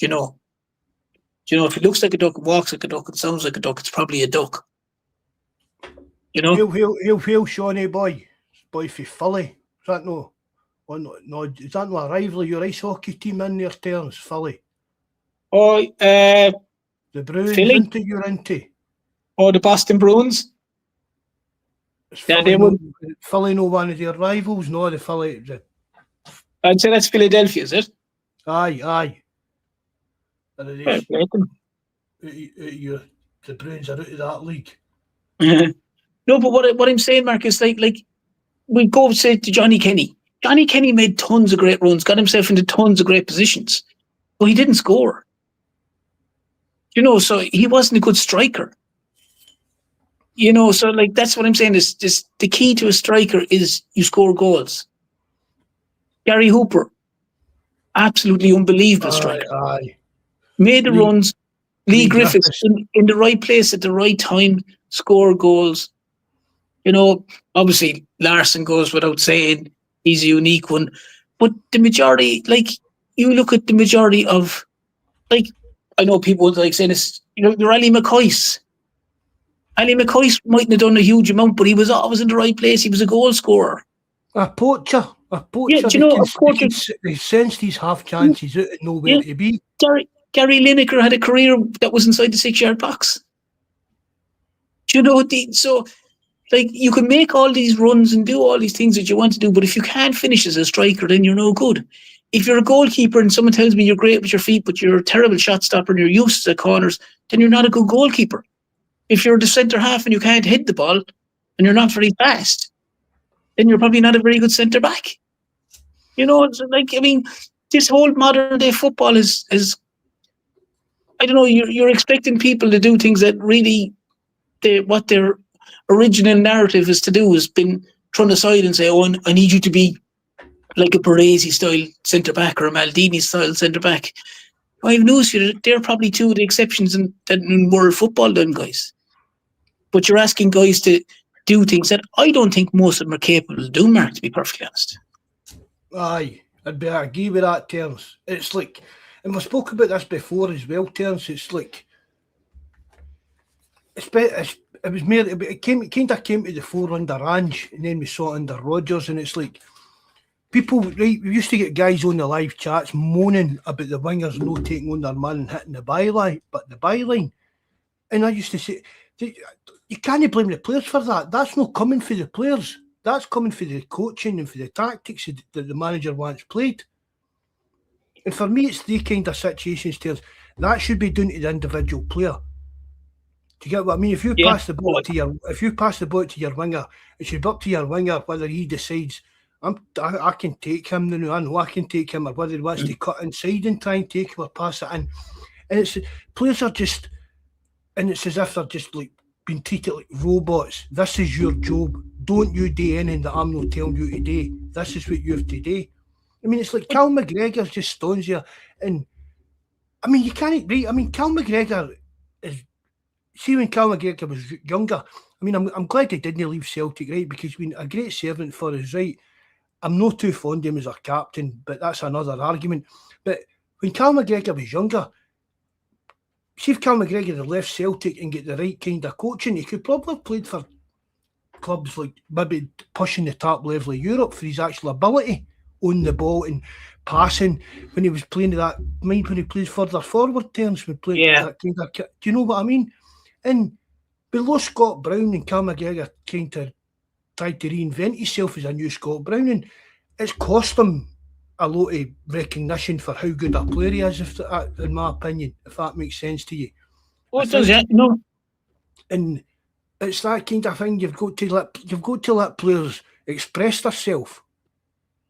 If he looks like a duck, walks like a duck, and sounds like a duck, it's probably a duck. He'll feel Shawnee boy for Philly. Is that no? No, is that no a rival of your ice hockey team in their terms, Philly? Oh, the Bruins Philly? You're into. Or the Boston Bruins. Philly no one of their rivals, no, the Philly. I'd say that's Philadelphia, is it? Aye. The Bruins are out of that league. No, but what I'm saying, Mark, is like we go say to Johnny Kenny. Johnny Kenny made tons of great runs, got himself into tons of great positions, but he didn't score. So he wasn't a good striker. So like that's what I'm saying is just the key to a striker is you score goals. Gary Hooper, absolutely unbelievable striker. Aye. Made the runs. Lee Griffiths in the right place at the right time, score goals. Obviously Larson goes without saying, he's a unique one. But the majority, like you look at the majority of, like I know people would like saying this, you're Ali McCoyce. Ali McCoyce mightn't have done a huge amount, but he was always in the right place. He was a goal scorer. A poacher. Yeah, he sensed these half chances out of nowhere to be. Gary Lineker had a career that was inside the 6-yard box. So like you can make all these runs and do all these things that you want to do, but if you can't finish as a striker, then you're no good. If you're a goalkeeper and someone tells me you're great with your feet, but you're a terrible shot stopper and you're used to the corners, then you're not a good goalkeeper. If you're the centre half and you can't hit the ball and you're not very fast, then you're probably not a very good centre back. This whole modern day football is I don't know, you're expecting people to do things that really what their original narrative is to do has been thrown aside and say, oh, I need you to be like a Baresi style centre back or a Maldini style centre back. I have news for you, they're probably two of the exceptions in world football then, guys. But you're asking guys to do things that I don't think most of them are capable of doing, Mark, to be perfectly honest. Aye, I'd agree with that, Terence. It's like, and we spoke about this before as well, Terence. It's like, it was more, it kind of came to the fore under Ange, and then we saw it under Rodgers, and it's like, people, right, we used to get guys on the live chats moaning about the wingers not taking on their man and hitting the byline. And I used to say, you can't blame the players for that. That's not coming for the players. That's coming for the coaching and for the tactics that the manager wants played. And for me, it's the kind of situations, that should be down to the individual player. Do you get what I mean? If you pass the ball to your winger, it should be up to your winger whether he decides I can take him. I know I can take him, or whether he wants to cut inside and try and take him or pass it in. And it's players are just, and it's as if they're just like being treated like robots. This is your job. Don't you do anything that I'm not telling you to do. This is what you have to do. I mean, it's like Cal McGregor just stands here, and I mean, you can't right. I mean, Cal McGregor is. See, when Cal McGregor was younger, I mean, I'm glad he didn't leave Celtic, right? Because he's been a great servant for us, right? I'm not too fond of him as a captain, but that's another argument. But when Cal McGregor was younger, see if Cal McGregor had left Celtic and get the right kind of coaching, he could probably have played for clubs like maybe pushing the top level of Europe for his actual ability on the ball and passing. When he was playing that, mind when he plays further forward terms, that kind of, do you know what I mean? And below Scott Brown and Cal McGregor kind of tried to reinvent himself as a new Scott Brown, and it's cost him a lot of recognition for how good a player he is, in my opinion, if that makes sense to you. What does it? No. And it's that kind of thing. You've got to let players express themselves.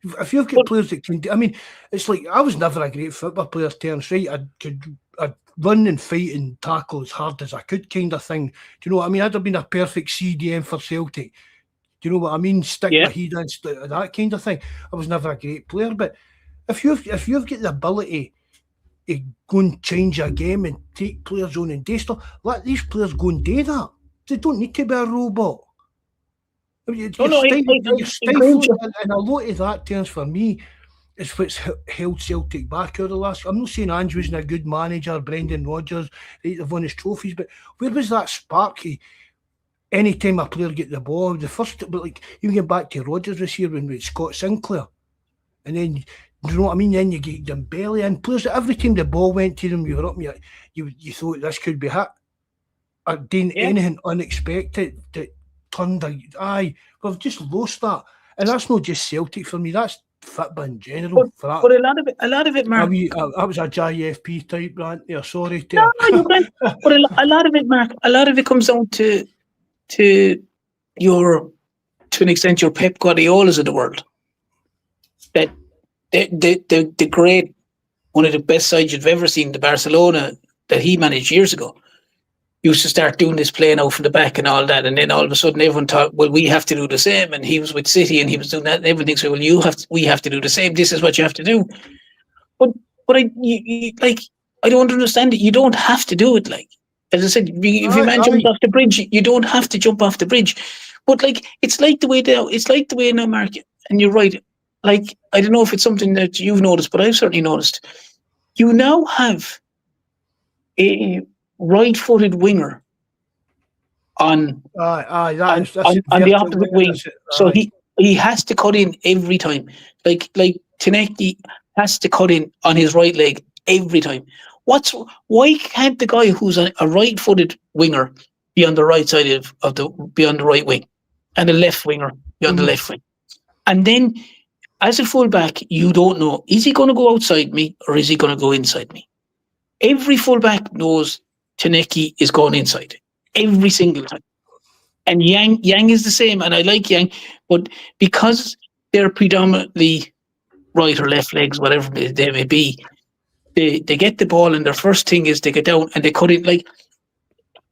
If you've got players that can, I mean, it's like I was never a great football player, Terence, right? I'd run and fight and tackle as hard as I could, kind of thing. Do you know what I mean? I'd have been a perfect CDM for Celtic. Do you know what I mean? Stick my head in, that kind of thing. I was never a great player, but if you've got the ability to go and change a game and take players on and do stuff, let these players go and do that. They don't need to be a robot. I mean, you're stifling, and a lot of that, Terence, for me, is what's held Celtic back over the last. I'm not saying Ange wasn't a good manager, Brendan Rodgers, right, they've won his trophies, but where was that sparky? Any time a player get the ball, the first, but like you get back to Rodgers this year when we had Scott Sinclair, and then you know what I mean. Then you get them belly in players. Every time the ball went to them, you were up. You thought this could be hit. Or doing anything unexpected that turned aye. We've just lost that, and that's not just Celtic for me. That's football in general. But a lot of it, Mark. That was a JFP type rant there. Sorry, no, you can't. But a lot of it, Mark. A lot of it comes down to an extent, your Pep Guardiolas of the world. That the great, one of the best sides you've ever seen, the Barcelona, that he managed years ago used to start doing this playing out from the back and all that, and then all of a sudden everyone thought, well, we have to do the same. And he was with City and he was doing that, and everyone thinks, well, we have to do the same. This is what you have to do. But I don't understand it. You don't have to do it. Like, as I said, if your man jumps off the bridge, you don't have to jump off the bridge. But like, it's like the way now, Mark, and you're right. Like, I don't know if it's something that you've noticed, but I've certainly noticed. You now have a right-footed winger on the opposite wing, so he has to cut in every time. Like Taneki has to cut in on his right leg every time. Why can't the guy who's a right-footed winger be on the right side be on the right wing, and the left winger be on the left wing? And then, as a fullback, you don't know, is he going to go outside me or is he going to go inside me? Every fullback knows Taneki is going inside every single time. And Yang is the same, and I like Yang, but because they're predominantly right or left legs, whatever they may be, they get the ball and their first thing is they get down and they cut it. Like,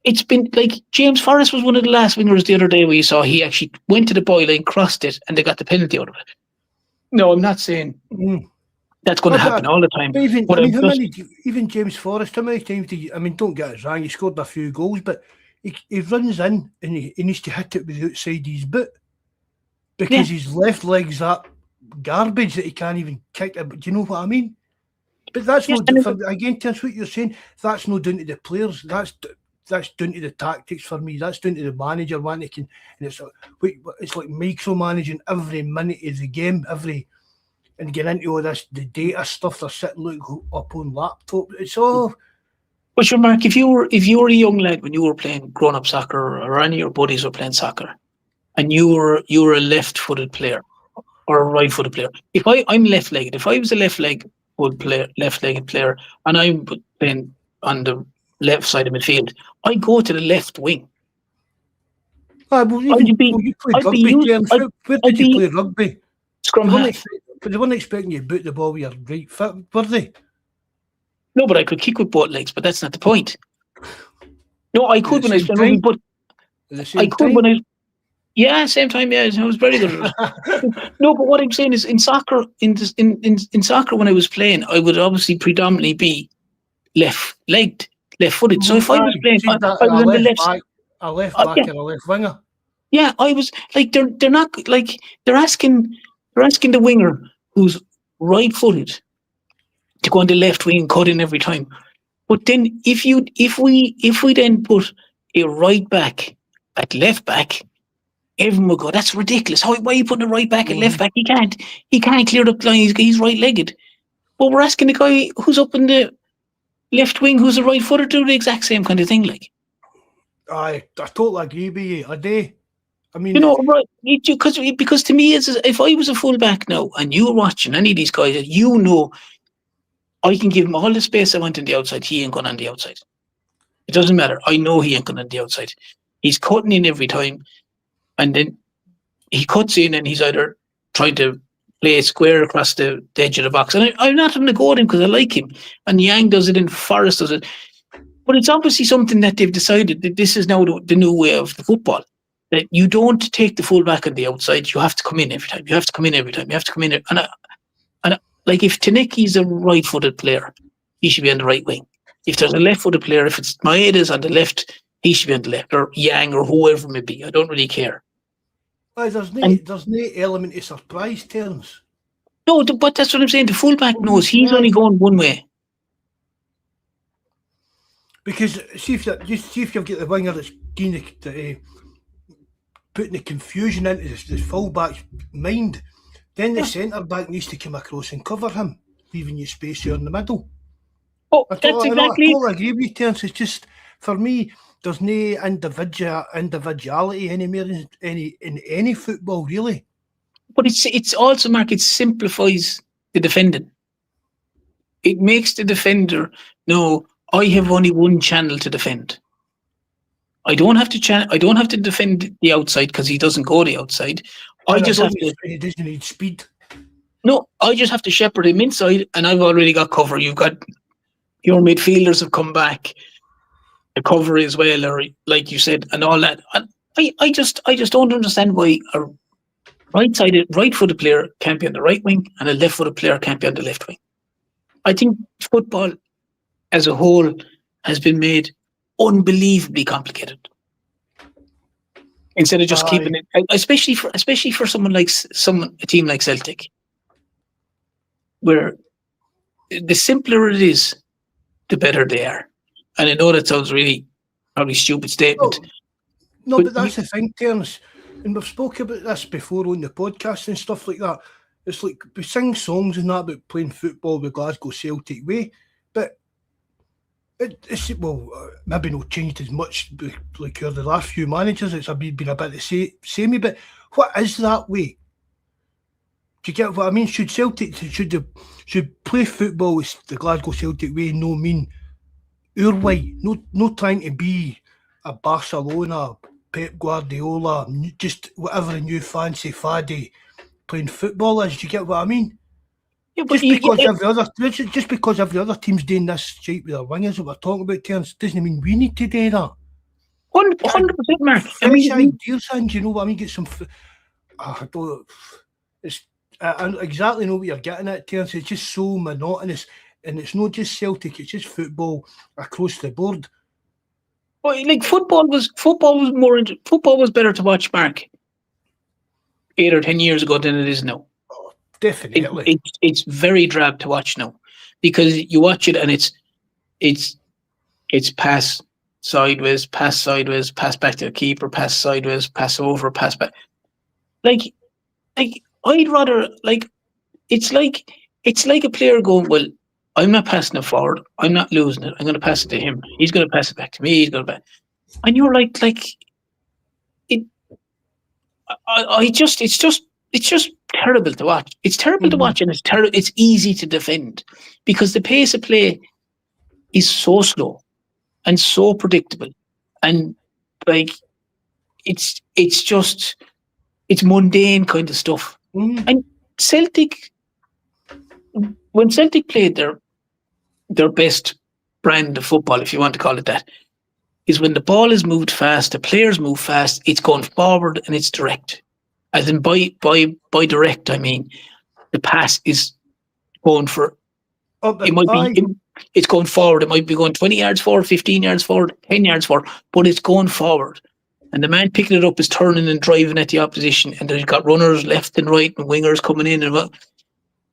it's been like James Forrest was one of the last wingers the other day where you saw he actually went to the byline, crossed it, and they got the penalty out of it. No, I'm not saying that's going to happen all the time. But even James Forrest, how many times don't get us wrong, he scored a few goals, but he runs in and he needs to hit it with the outside his boot because his left leg's that garbage that he can't even kick it. Do you know what I mean? But that's again, that's what you're saying. That's not down to the players. That's down to the tactics for me. That's down to the manager wanting to, and it's like micromanaging every minute of the game, and getting into all this the data stuff. They're sitting looking up on laptop. It's all. But sure, Mark, if you were a young lad when you were playing grown-up soccer, or any of your buddies were playing soccer, and you were a left-footed player or a right-footed player. I'm left-legged. If I was a left-legged player, and I'm playing on the left side of midfield, I go to the left wing. Where did you play rugby? Scrum half. But they weren't expecting you to boot the ball with your right foot, were they? No, but I could kick with both legs, but that's not the point. No, I could when I was playing rugby, but I could when I. Yeah, same time. Yeah, I was very good at it. No, but what I'm saying is, in soccer, in soccer, when I was playing, I would obviously predominantly be left-legged, left-footed. So if I was playing, I was on the left side. A left back and a left winger. Yeah, I was like they're not like they're asking the winger who's right-footed to go on the left wing and cut in every time. But then if we then put a right back at left back, everyone will go, that's ridiculous. Why are you putting a right back at left back? He can't clear up the line. He's right-legged. But we're asking the guy who's up in the left wing, who's a right footer, to do the exact same kind of thing. Like, I totally agree with you. I do. I mean, right? Because to me, if I was a fullback now and you were watching any of these guys, I can give him all the space I want on the outside. He ain't going on the outside. It doesn't matter. I know he ain't going on the outside. He's cutting in every time, and then he cuts in, and he's either trying to play square across the edge of the box. And I'm not having to go at him because I like him. And Yang does it, and Forrest does it. But it's obviously something that they've decided that this is now the new way of the football. That you don't take the fullback on the outside. You have to come in every time. You have to come in every time. You have to come in. And like, if Taneki's a right-footed player, he should be on the right wing. If there's a left-footed player, if it's Maeda's on the left, he should be on the left, or Yang, or whoever it may be. I don't really care. Well, there's no element of surprise, Terence. No, but that's what I'm saying. The fullback knows he's only going one way. Because see if you've got the winger that's putting the confusion into the fullback's mind, then the centre back needs to come across and cover him, leaving you space here in the middle. Oh, I totally agree with you, Terence. It's just, for me, there's no individuality anymore in any football, really. But it's also, Mark, it simplifies the defending. It makes the defender know, I have only one channel to defend. I don't have to defend the outside because he doesn't go the outside. He doesn't need speed. No, I just have to shepherd him inside, and I've already got cover. You've got your midfielders have come back, recovery as well, or like you said, and all that. And I just don't understand why a right-footed player can't be on the right wing and a left-footed player can't be on the left wing. I think football as a whole has been made unbelievably complicated. Instead of just keeping it, especially for someone like a team like Celtic, where the simpler it is, the better they are. And I know that sounds really probably stupid statement. No, but that's the thing, Terence. And we've spoken about this before on the podcast and stuff like that. It's like we sing songs and that about playing football the Glasgow Celtic way, but it's maybe not changed as much like the last few managers. It's been a bit the samey, but what is that way? Do you get what I mean? Should Celtic should play football with the Glasgow Celtic way? No, mean our way. No trying to be a Barcelona, Pep Guardiola, just whatever a new fancy faddy playing football is. Do you get what I mean? Yeah, but just because every other team's doing this shape with their wingers that we're talking about, Terence, doesn't mean we need to do that. 100%, Mark. Fresh ideas, and you know what I mean. Get some. I don't. I exactly know what you're getting at, Terence. It's just so monotonous, and it's not just Celtic. It's just football across the board. Well, like football was better to watch, Mark, 8 or 10 years ago than it is now. Oh, definitely. It's very drab to watch now, because you watch it and it's pass sideways, pass back to the keeper, pass sideways, pass over, pass back. Like I'd rather it's like a player going, well, I'm not passing it forward. I'm not losing it. I'm going to pass it to him. He's going to pass it back to me. He's going to pass. And you're like it. It's just terrible to watch. It's terrible to watch, and it's easy to defend because the pace of play is so slow and so predictable, and like it's mundane kind of stuff. And Celtic, when Celtic played their best brand of football, if you want to call it that, is when the ball is moved fast, the players move fast, it's going forward and it's direct. As in by direct, I mean the pass is going for. It's going forward. It might be going 20 yards forward, 15 yards forward, 10 yards forward, but it's going forward. And the man picking it up is turning and driving at the opposition, and then you've got runners left and right and wingers coming in. And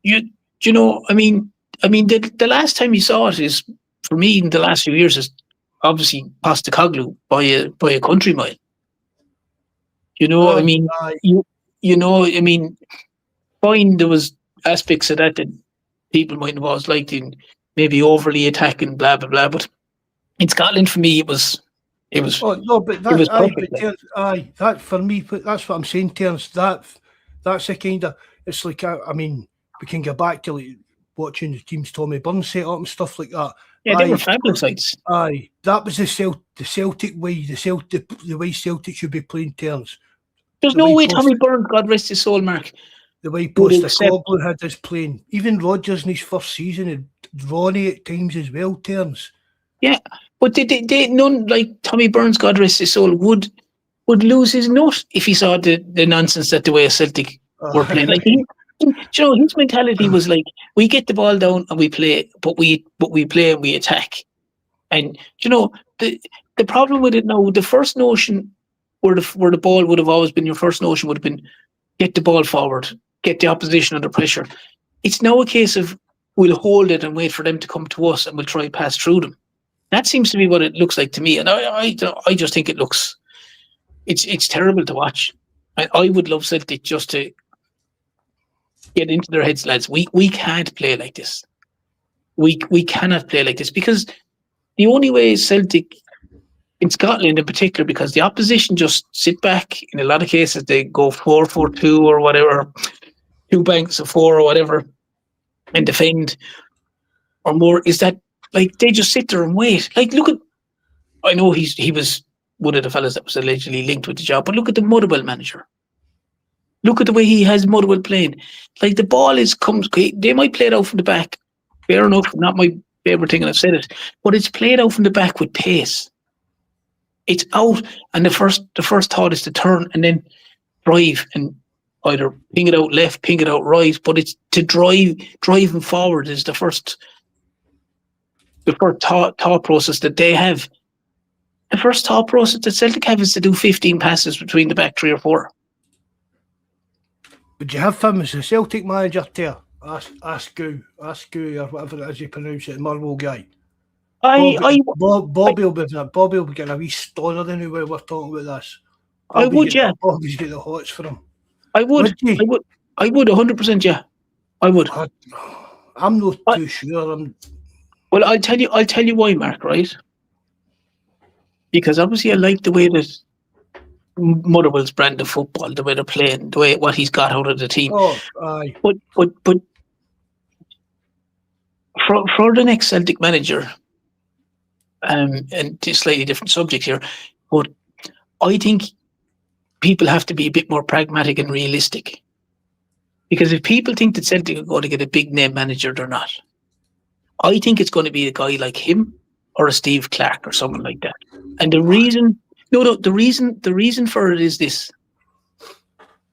you know, I mean, the last time you saw it is, for me, in the last few years, is obviously Postecoglou by a country mile. You know, I mean, you know, I mean, fine, there was aspects of that people might have always liked, in maybe overly attacking, blah blah blah. But in Scotland, for me, it was. Oh no, but that, that for me, that's what I'm saying, Terence. That's the kind of. It's like I mean, we can go back to like watching the teams Tommy Burns set up and stuff like that. Yeah, they were fabulous sides. Aye, that was the Celtic way. The way Celtic should be playing, Terence. There's no way Tommy Burns, God rest his soul, Mark. The way Postecoglou had us playing, even Rodgers in his first season, and Ronnie at times as well, Terence. Yeah. But they none like Tommy Burns, God rest his soul, would lose his nut if he saw the nonsense that the way Celtic were playing. Like you know, his mentality was like, we get the ball down and we play, but we play and we attack. And you know, the problem with it now, the first notion where the ball would have always been, your first notion would have been get the ball forward, get the opposition under pressure. It's now a case of we'll hold it and wait for them to come to us and we'll try and pass through them. That seems to be what it looks like to me, and I just think it's terrible to watch. I would love Celtic just to get into their heads, lads. We can't play like this. We cannot play like this, because the only way Celtic in Scotland in particular, because the opposition just sit back. In a lot of cases, they go 4-4-2 or whatever, 2 banks of 4 or whatever, and defend or more. Is that? Like, they just sit there and wait. Like, look at, I know he was one of the fellas that was allegedly linked with the job, but look at the Motherwell manager. Look at the way he has Motherwell playing. Like, the ball they might play it out from the back. Fair enough, not my favourite thing, and I've said it. But it's played out from the back with pace. It's out, and the first thought is to turn and then drive and either ping it out left, ping it out right. But it's to driving forward is the first thought process that they have. The first thought process that Celtic have is to do 15 passes between the back 3 or 4. Would you have him as a Celtic manager there? Askew or whatever it is you pronounce it, the Marvel guy. Bobby will be getting a wee stoner than we're talking about this. Bobby's got the hots for him. I would 100%, yeah. I would. I'm not too sure. Well, I'll tell you why, Mark, right? Because obviously I like the way that Motherwell's brand of football, the way they're playing, the way what he's got out of the team. Oh, aye. But for the next Celtic manager, and it's a slightly different subject here, but I think people have to be a bit more pragmatic and realistic. Because if people think that Celtic are going to get a big name manager, they're not. I think it's going to be a guy like him or a Steve Clark or someone like that. And the reason for it is this.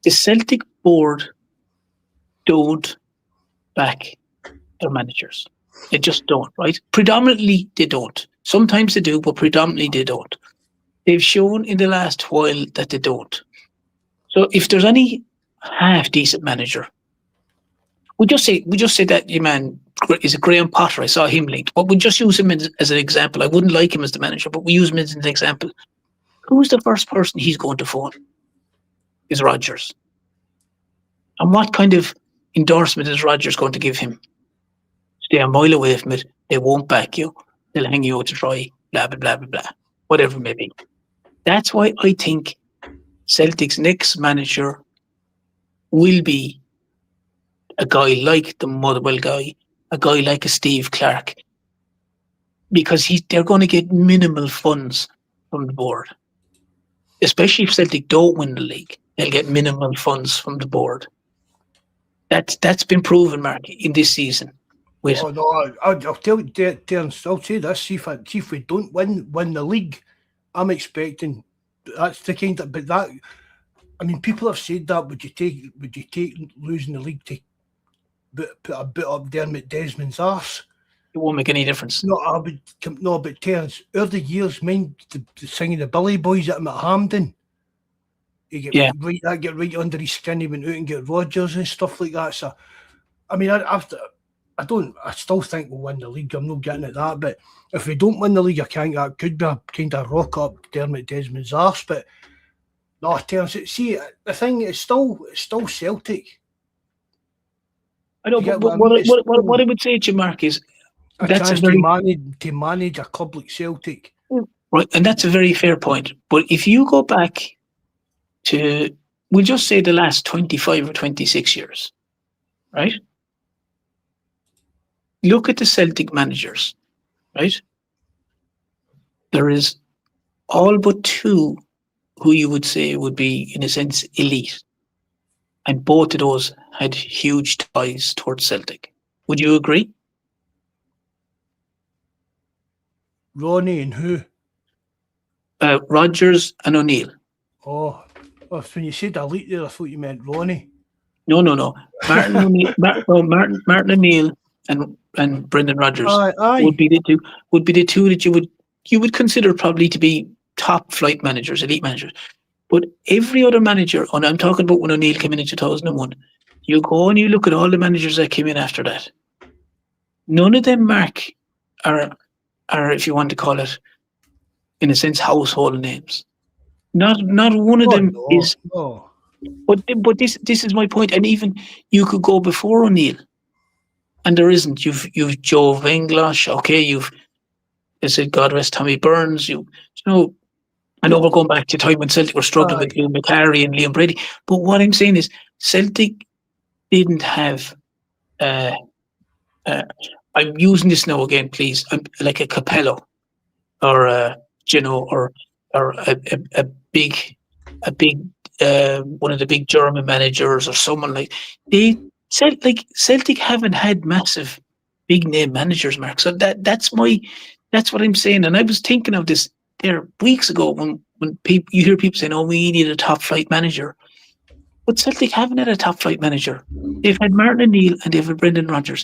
The Celtic board don't back their managers. They just don't, right? Predominantly, they don't. Sometimes they do, but predominantly they don't. They've shown in the last while that they don't. So if there's any half-decent manager, we just say that your man is a Graham Potter. I saw him linked, but we just use him as an example. I wouldn't like him as the manager, but we use him as an example. Who's the first person he's going to phone? Is Rodgers. And what kind of endorsement is Rodgers going to give him? Stay a mile away from it. They won't back you. They'll hang you out to dry. Blah, blah, blah, blah, blah. Whatever it may be. That's why I think Celtic's next manager will be a guy like the Motherwell guy, a guy like a Steve Clark, because they're going to get minimal funds from the board. Especially if Celtic don't win the league, they'll get minimal funds from the board. That's been proven, Mark, in this season. I'll tell you, Terence, I'll say this: see if we don't win the league, I'm expecting that's the kind of. But that, I mean, people have said that. Would you take losing the league to put a bit up Dermot Desmond's arse? It won't make any difference. But Terence, over the years, mind the singing the Billy Boys at him at Hampden. He get right under his skin. He went out and get Rodgers and stuff like that. So, I mean, I still think we'll win the league. I'm not getting at that. But if we don't win the league, I think that could be a kind of rock up Dermot Desmond's arse. But no, Terence, see, the thing is still Celtic. I know, but what I would say to you, Mark, is that's to manage a club like Celtic. Right, and that's a very fair point. But if you go back to, we'll just say the last 25 or 26 years, right? Look at the Celtic managers, right? There is all but 2 who you would say would be, in a sense, elite. And both of those had huge ties towards Celtic. Would you agree? Ronnie and who? Rodgers and O'Neill. Oh, well, when you said elite there, I thought you meant Ronnie. No. Martin O'Neill, Martin O'Neill and Brendan Rodgers would be the 2. Would be the 2 that you would consider probably to be top flight managers, elite managers. But every other manager, and I'm talking about when O'Neill came in 2001, you go and you look at all the managers that came in after that. None of them, Mark, are if you want to call it, in a sense, household names. Not one of them is. No. But this is my point. And even you could go before O'Neill, and there isn't. You've Joe Venglosh, okay. You've, I said, God rest Tommy Burns. You know. I know we're going back to time when Celtic were struggling with Liam McCarry and Liam Brady. But what I'm saying is Celtic didn't have, I'm using this now again, please, like a Capello or a big one of the big German managers or someone like Celtic haven't had massive big name managers, Mark. So that's what I'm saying. And I was thinking of this there weeks ago when you hear people saying, "Oh, we need a top flight manager," but Celtic haven't had a top flight manager. They've had Martin O'Neill and they've had Brendan Rodgers.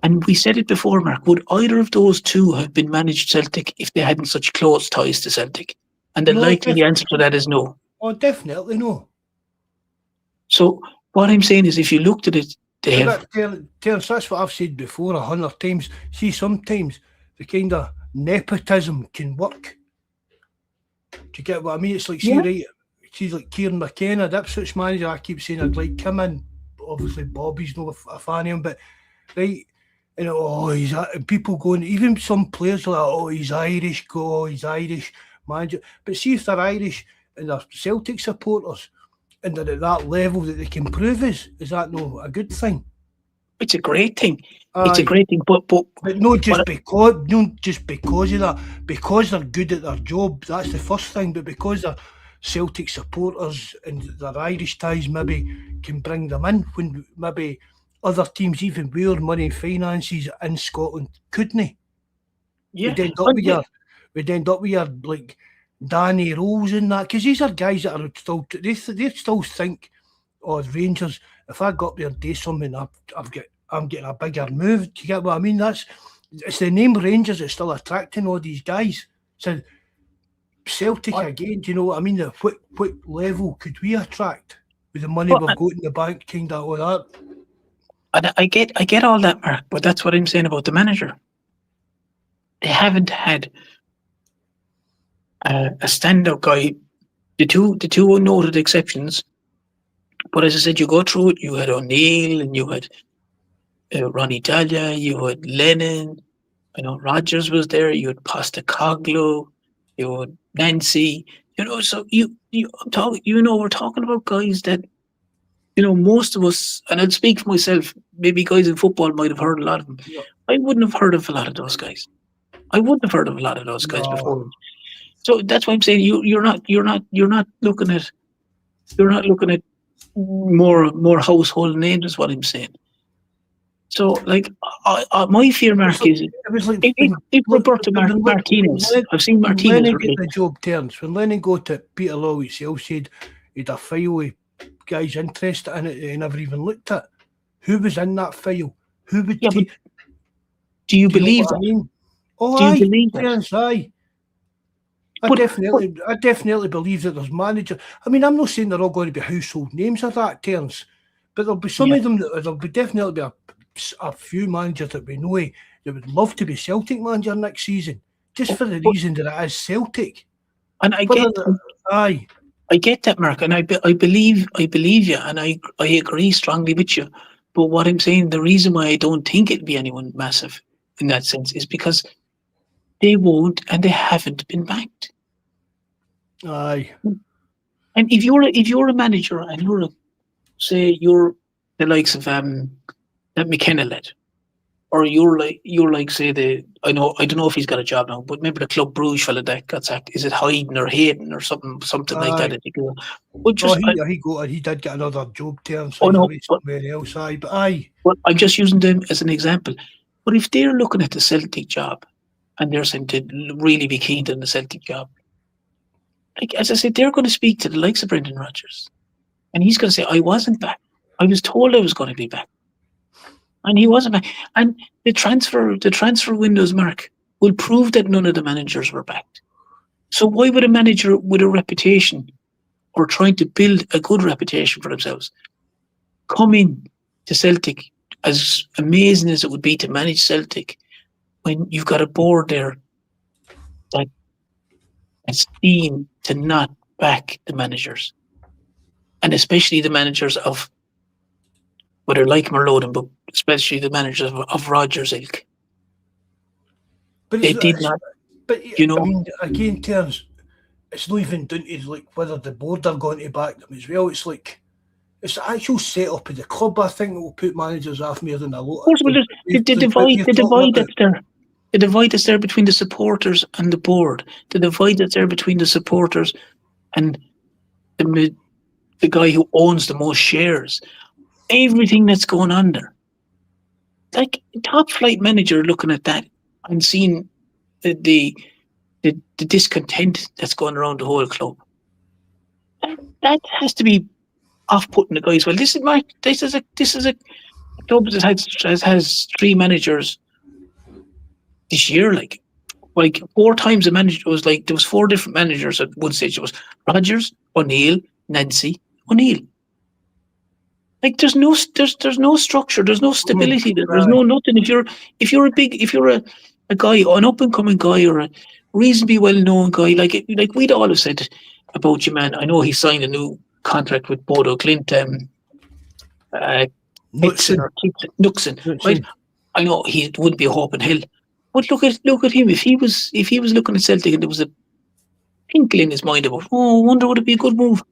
And we said it before, Mark. Would either of those two have been managed Celtic if they hadn't such close ties to Celtic? And the No, likely answer to that is no. Oh, definitely no. So what I'm saying is, if you looked at it, they have. Terence, that's what I've said before 100 times. See, sometimes the kind of nepotism can work. Do you get what I mean? It's like, see, right, she's like Kieran McKenna, the Ipswich manager. I keep saying I'd like him in. Obviously, Bobby's not a fan of him, but right, you know, he's people going, even some players are like, oh, he's Irish, he's Irish manager. But see if they're Irish and they're Celtic supporters and they're at that level that they can prove is that no a good thing? It's a great thing. It's a great thing, but not just because of that, because they're good at their job. That's the first thing. But because they're Celtic supporters and their Irish ties maybe can bring them in when maybe other teams, even with money and finances in Scotland, couldn't. Yeah, we'd end up with your like Danny Rose and that, because these are guys that are still they still think, oh, Rangers, if I got there and do something, I'm getting a bigger move. Do you get what I mean? It's the name Rangers that's still attracting all these guys. So Celtic again, do you know what I mean? What level could we attract with the money we've got in the bank, kind of all that? And I get all that, Mark, but that's what I'm saying about the manager. They haven't had a standout guy. The two noted exceptions, but as I said, you go through it. You had O'Neill and you had Ronnie Dahlia, you had Lennon. I know Rodgers was there. You had Postecoglou, you had Nancy. You know, so we're talking about guys that, you know, most of us, and I'd speak for myself, maybe guys in football might have heard a lot of them. Yeah. I wouldn't have heard of a lot of those guys. Before. So that's why I'm saying you're not looking at more household names, is what I'm saying. So, like, my fear, Mark, is if Roberto Martinez. I've seen Martinez. When Lennon get the job turns, when Lennon go to Peter Law himself said he'd a file with guys interested in it, he never even looked at. Who was in that file? Who would take? Do you believe that? I mean? Oh, do you believe that? Yes, aye. I definitely believe that there's managers. I mean, I'm not saying they're all going to be household names of that, Terence, but there'll be some of them. There'll be definitely be a few managers that we know that would love to be Celtic manager next season, just for the reason that it is Celtic. And I get that, Mark, and I believe you, and I agree strongly with you. But what I'm saying, the reason why I don't think it'll be anyone massive in that sense is because they won't and they haven't been backed. Aye. And if you're a manager and you're the likes of that McKenna led, or you're like say I don't know if he's got a job now, but maybe the Club Bruges fella that got sacked. Is it Hayden or Hayden or something like that? He did get another job term. So somewhere else. But aye. Well, I'm just using them as an example. But if they're looking at the Celtic job and they're saying to really be keen on the Celtic job, like as I said, they're going to speak to the likes of Brendan Rodgers, and he's going to say, "I wasn't back. I was told I was going to be back." And he wasn't back. And the transfer windows, Mark, will prove that none of the managers were backed. So why would a manager with a reputation or trying to build a good reputation for themselves come in to Celtic, as amazing as it would be to manage Celtic, when you've got a board there that is seen to not back the managers, and especially the managers of, whether like him or load him, but especially the managers of Rodgers' ilk. But they did not. But you know, I mean, again, Terence, it's not even down to like whether the board are going to back them as well. It's like it's the actual setup of the club. I think that will put managers off more than a lot. Of course, but the divide that's there. The divide that's there between the supporters and the board. The divide that's there between the supporters and the guy who owns the most shares. Everything that's going on there. like top flight manager looking at that and seeing the discontent that's going around the whole club. That has to be off-putting the guys. Well, this is Mark. This is a club that has 3 managers this year. Like 4 times a manager. It was like there was 4 different managers at one stage. It was Rodgers, O'Neill, Nancy, O'Neill. Like there's no structure. There's no stability. There's no nothing. If you're a guy, an up and coming guy, or a reasonably well known guy, like we'd all have said about you, man. I know he signed a new contract with Bodo Clint, Nuxon, right? I know he wouldn't be a hope in hell, but look at him. If he was looking at Celtic and there was a twinkle in his mind about, I wonder would it be a good move.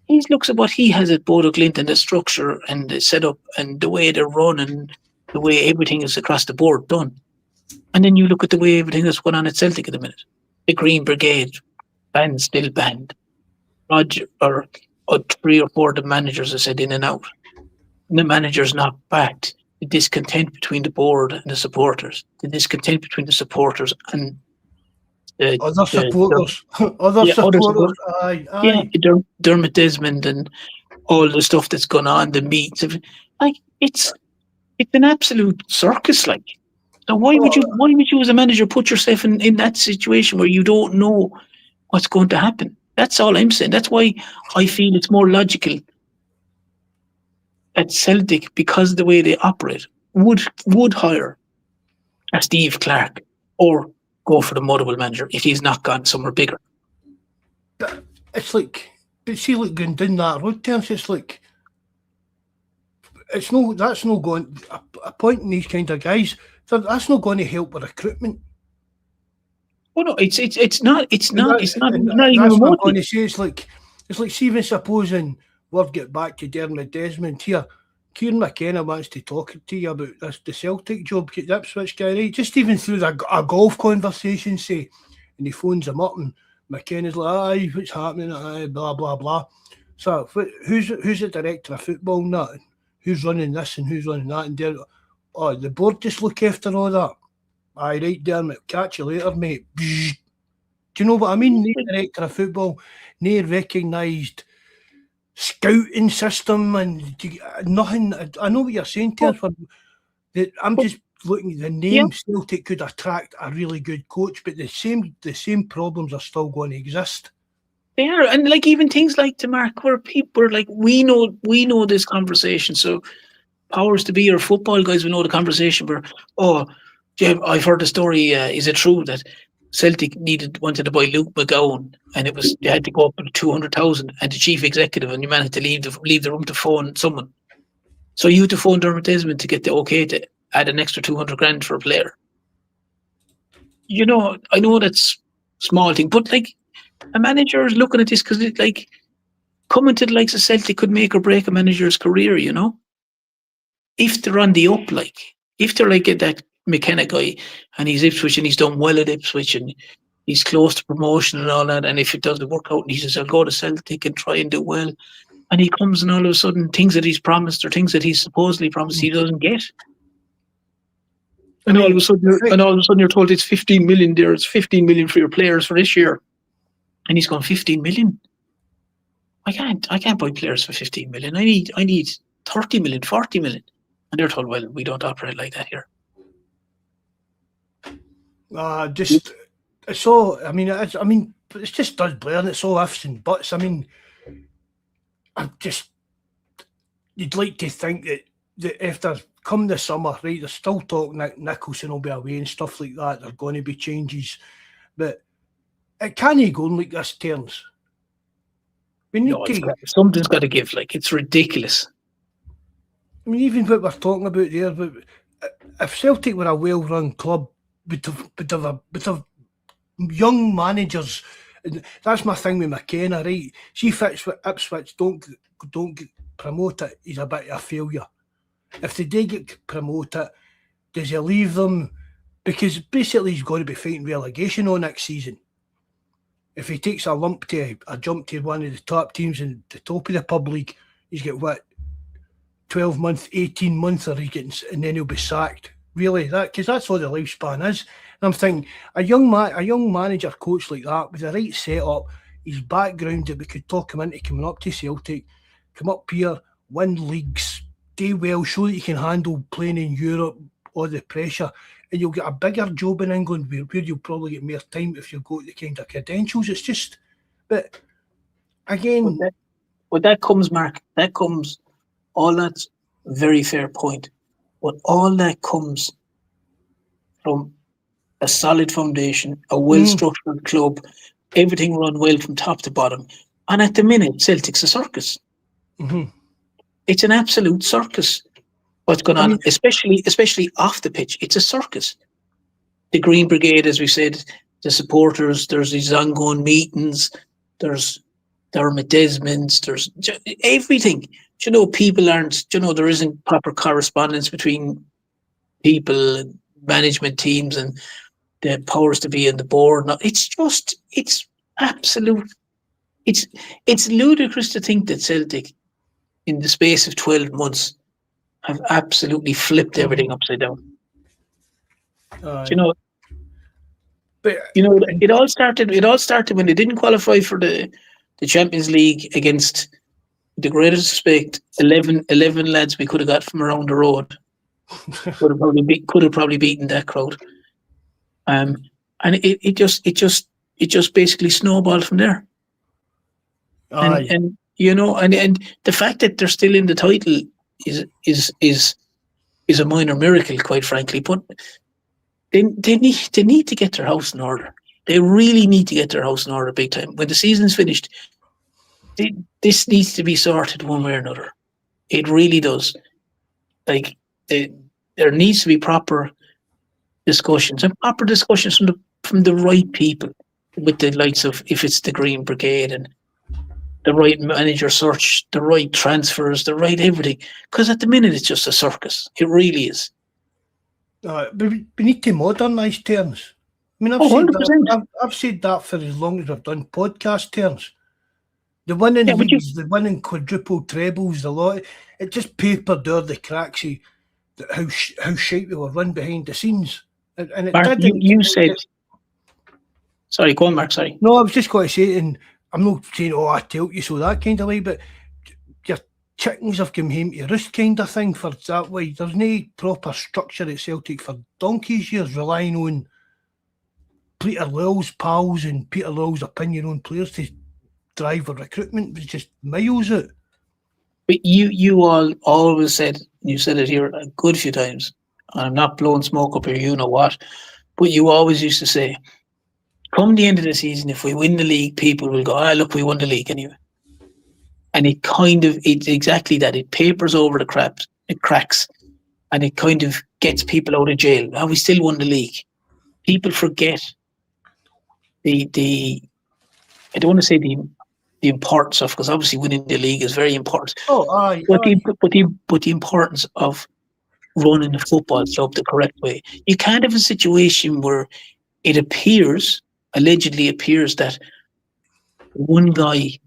He looks at what he has at Bodo Clint and the structure and the setup and the way they're run and the way everything is across the board done. And then you look at the way everything that's going on at Celtic at the minute. The Green Brigade, still banned. Roger, or 3 or 4 of the managers are said in and out. And the manager's not backed. The discontent between the board and the supporters. The discontent between the supporters and other supporters. Aye. Dermot Desmond and all the stuff that's gone on, the meets. Like it's an absolute circus. Like, so why would you as a manager put yourself in that situation where you don't know what's going to happen? That's all I'm saying. That's why I feel it's more logical at Celtic, because of the way they operate, would hire a Steve Clark or go for the Motherwell manager if he's not gone somewhere bigger. But it's like, going down that road, Terence, it's like, that's not going, appointing these kind of guys, that's not going to help with recruitment. Oh no, it's not even That's what I'm going remotely. to say. It's like even supposing word get back to Dermot Desmond here, Kieran McKenna wants to talk to you about the Celtic job, get the Ipswich guy, right? Just even through a golf conversation, say, and he phones him up and McKenna's like, aye, what's happening, aye, blah, blah, blah. So who's the director of football and that? Who's running this and who's running that? And the board just look after all that. Aye, right, Dermot, catch you later, mate. Do you know what I mean? No director of football, no recognised scouting system and nothing. I know what you're saying, Terence. I'm just looking at the name. Celtic could attract a really good coach, but the same problems are still going to exist. They are, and like even things like to Mark, where people are like, we know this conversation. So powers to be, or football guys, we know the conversation where, Jeb, I've heard the story. Is it true that Celtic wanted to buy Luke McGowan, and they had to go up to 200,000, and the chief executive and you man had to leave the room to phone someone. So you had to phone Dermot Desmond to get the okay to add an extra 200 grand for a player. You know, I know that's small thing, but like a manager is looking at this because like coming to the likes of Celtic could make or break a manager's career. You know, if they're on the up, like if they're like that McKenna guy and he's Ipswich and he's done well at Ipswich and he's close to promotion and all that, and if it doesn't work out and he says I'll go to Celtic and try and do well, and he comes and all of a sudden things that he's promised or things that he's supposedly promised he doesn't get, and all of a sudden you're told it's 15 million there, it's 15 million for your players for this year, and he's gone 15 million. I can't buy players for 15 million. I need 30 million, 40 million, and they're told, well, we don't operate like that here. It's just does Blair, and it's all ifs and buts. I mean, you'd like to think that if there's come the summer, right, they're still talking that Nicholson will be away and stuff like that. There are going to be changes, but it can't go on like this, Terence. Something's got to give. Like, it's ridiculous. I mean, even what we're talking about there, but if Celtic were a well-run club, would have young managers. That's my thing with McKenna, right? See, if Ipswich don't get promoted, he's a bit of a failure. If they did get promoted, does he leave them? Because basically he's going to be fighting relegation on next season. If he takes a jump to one of the top teams in the top of the pub league, he's got what, 12-month, 18-month, or and then he'll be sacked. Really, because that's all the lifespan is. And I'm thinking a young manager coach like that with the right setup, his background that we could talk him into coming up to Celtic, come up here, win leagues, do well, show that you can handle playing in Europe, all the pressure, and you'll get a bigger job in England where you'll probably get more time if you've got the kind of credentials. It's just, but again, But that comes, Mark. That comes. All that's a very fair point. But all that comes from a solid foundation, a well-structured club, everything run well from top to bottom. And at the minute, Celtic's a circus. Mm-hmm. It's an absolute circus. What's going on, especially off the pitch, it's a circus. The Green Brigade, as we said, the supporters, there's these ongoing meetings, there's Dermot Desmonds, there's everything. You know, people aren't, there isn't proper correspondence between people and management teams and the powers to be in the board. It's absolute. It's ludicrous to think that Celtic, in the space of 12 months, have absolutely flipped everything upside down. But it all started when they didn't qualify for the Champions League against, the greatest respect, 11 lads we could have got from around the road. could have probably beaten that crowd. And it just basically snowballed from there. And the fact that they're still in the title is a minor miracle, quite frankly. But they need to get their house in order. They really need to get their house in order big time. When the season's finished, this needs to be sorted one way or another. It really does. Like, there needs to be proper discussions from the right people, with the likes of, if it's the Green Brigade, and the right manager search, the right transfers, the right everything. Because at the minute, it's just a circus. It really is. But we need to modernise terms. I mean, I've said that for as long as I've done podcast terms. The winning leagues, the winning quadruple trebles, the lot, it just papered all the cracks of how shite we were run behind the scenes. And it Mark, didn't. You said... Sorry, go on, Mark, sorry. No, I was just going to say, and I'm not saying, I tell you so, that kind of way, but your chickens have come home to roost kind of thing for that way. There's no proper structure at Celtic for donkey's years, relying on Peter Lawwell's pals and Peter Lawwell's opinion on players to drive a recruitment. It was just miles out. But you all always said, you said it here a good few times, and I'm not blowing smoke up here, you know what, but you always used to say, come the end of the season, if we win the league, people will go, look, we won the league anyway. And it's exactly that. It papers over the cracks, and it kind of gets people out of jail. We still won the league. People forget the I don't want to say the importance of, because obviously winning the league is very important. But the importance of running a football club the correct way. You can't have a situation where it allegedly appears that one guy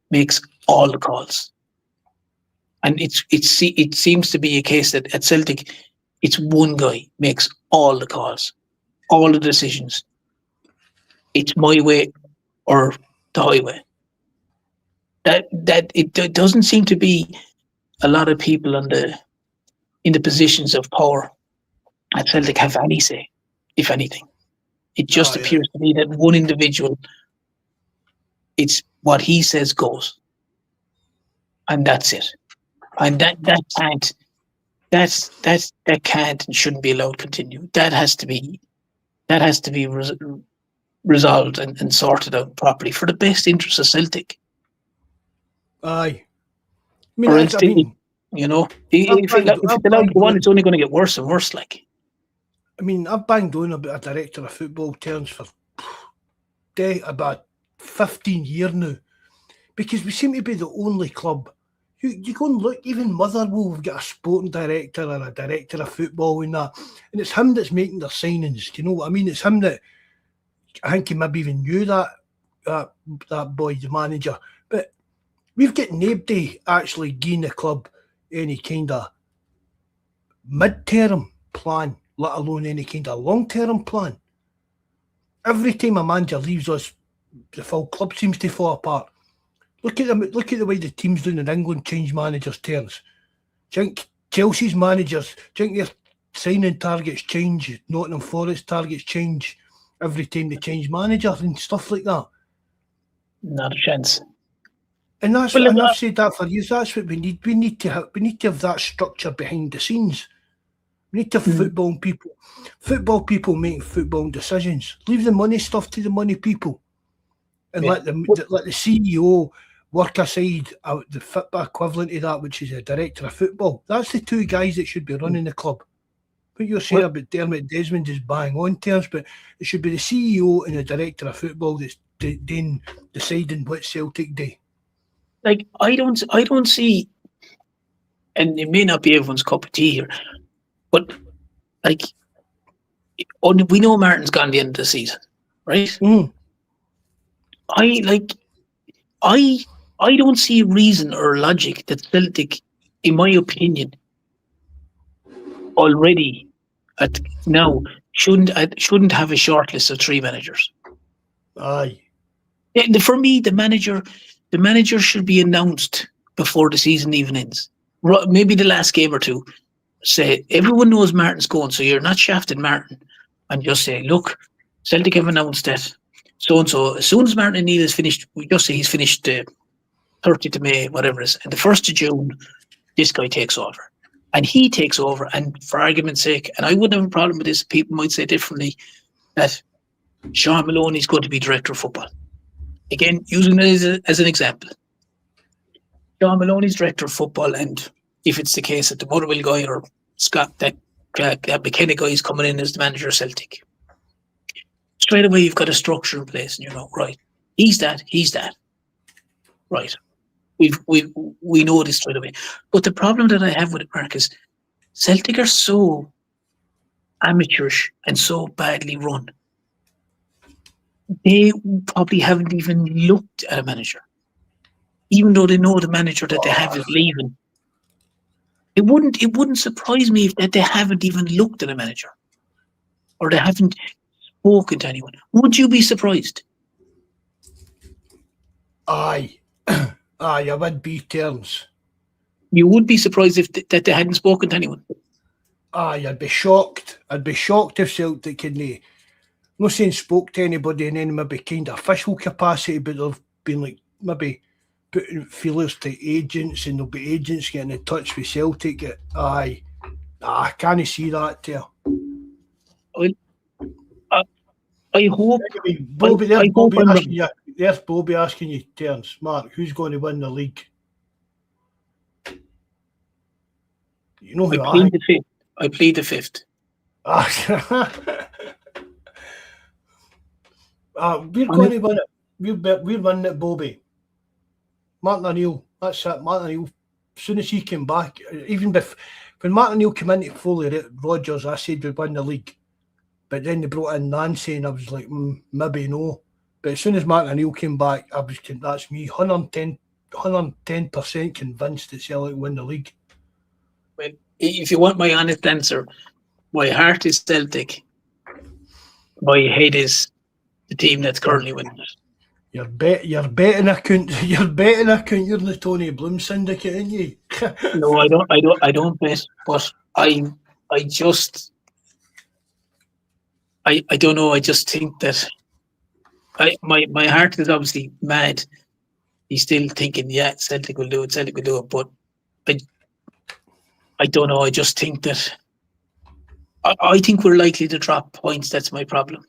makes all the calls, and it seems to be a case that at Celtic, it's one guy makes all the calls, all the decisions. It's my way or the highway. That it doesn't seem to be a lot of people in the positions of power at Celtic have any say, if anything. It just appears to me that one individual, it's what he says goes, and that's it. And that can't and shouldn't be allowed to continue. That has to be resolved and sorted out properly for the best interest of Celtic. Aye. If it's allowed to go on, it's only going to get worse and worse. Like, I mean, I've banged on about a director of football terms for about 15 years now, because we seem to be the only club. You go and look, even Motherwell have got a sporting director and a director of football and that, and it's him that's making their signings. Do you know what I mean? It's him that, I think he maybe even knew that boy, the manager. But we've got nobody actually gain the club any kind of mid-term plan, let alone any kind of long-term plan. Every time a manager leaves us, the full club seems to fall apart. Look at the way the teams down in England change managers' terms. Do you think Chelsea's managers, do you think their signing targets change, Nottingham Forest targets change every time they change managers and stuff like that? Not a chance. And that's Well, and look, I've said that for years. That's what we need. We need to have that structure behind the scenes. We need to have football people making football decisions. Leave the money stuff to the money people, and let the CEO work aside the football equivalent of that, which is a director of football. That's the two guys that should be running the club. What you're saying about Dermot Desmond is bang on terms, but it should be the CEO and the director of football that's deciding what Celtic do. like I don't see, and it may not be everyone's cup of tea here, but like we know Martin's gone at the end of the season, right? I don't see reason or logic that Celtic, in my opinion, already at now shouldn't have a short list of 3 managers. Aye. For me, the manager should be announced before the season even ends. Maybe the last game or two. Say everyone knows Martin's going, so you're not shafting Martin, and just say, look, Celtic have announced that so and so. As soon as Martin O'Neill is finished, we just say he's finished 30th of May, whatever it is, and the 1st of June, this guy takes over. And he takes over, and for argument's sake, and I wouldn't have a problem with this, people might say differently, that Sean Maloney is going to be director of football. Again, using it as an example. Sean Maloney's director of football, and if it's the case that the Bovril guy or Scott, that McKenna guy is coming in as the manager of Celtic, straight away you've got a structure in place, and you know, right, he's that. Right. We know this straight away. But the problem that I have with it, Mark, is Celtic are so amateurish and so badly run. They probably haven't even looked at a manager, even though they know the manager that they have is leaving. It wouldn't surprise me if they haven't even looked at a manager, or they haven't spoken to anyone. Would you be surprised? Aye. Aye, I would be terms. You would be surprised that they hadn't spoken to anyone. Aye, I'd be shocked. I'd be shocked if Celtic hadn't, I'm not saying spoke to anybody in any maybe kind of official capacity, but they've been like maybe putting feelers to agents, and there'll be agents getting in touch with Celtic. Aye, I can't see that there. I hope. There's Bobby asking you, Terence, Mark, who's going to win the league? You know who I plead the fifth. We're going to win it. We're winning it, Bobby. Martin O'Neill, that's it. Martin O'Neill, as soon as he came back, even when Martin O'Neill came into Foley Rodgers, I said we'd win the league. But then they brought in Nancy, and I was like, maybe no. But as soon as Martin O'Neill came back, that's me, 110% convinced that Celtic win the league. Well, if you want my honest answer, my heart is Celtic. My head is the team that's currently winning it. You're betting account. You're the Tony Bloom syndicate, ain't you? No, I don't bet. But I don't know. I just think that my heart is obviously mad. He's still thinking, yeah, Celtic will do it. But I don't know. I just think that I think we're likely to drop points. That's my problem.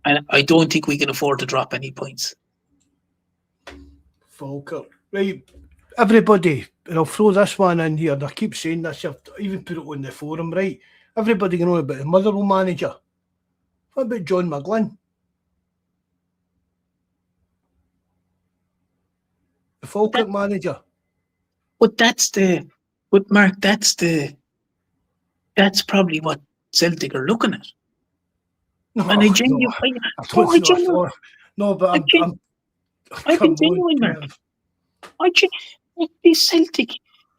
And I don't think we can afford to drop any points. Falkirk. Right, everybody, and I'll throw this one in here, and I keep saying this, I've even put it on the forum, right? Everybody can know about the Motherwell manager. What about John McGlynn? The Falkirk manager. But Mark, that's probably what Celtic are looking at. No, and I've been genuine, Mark. The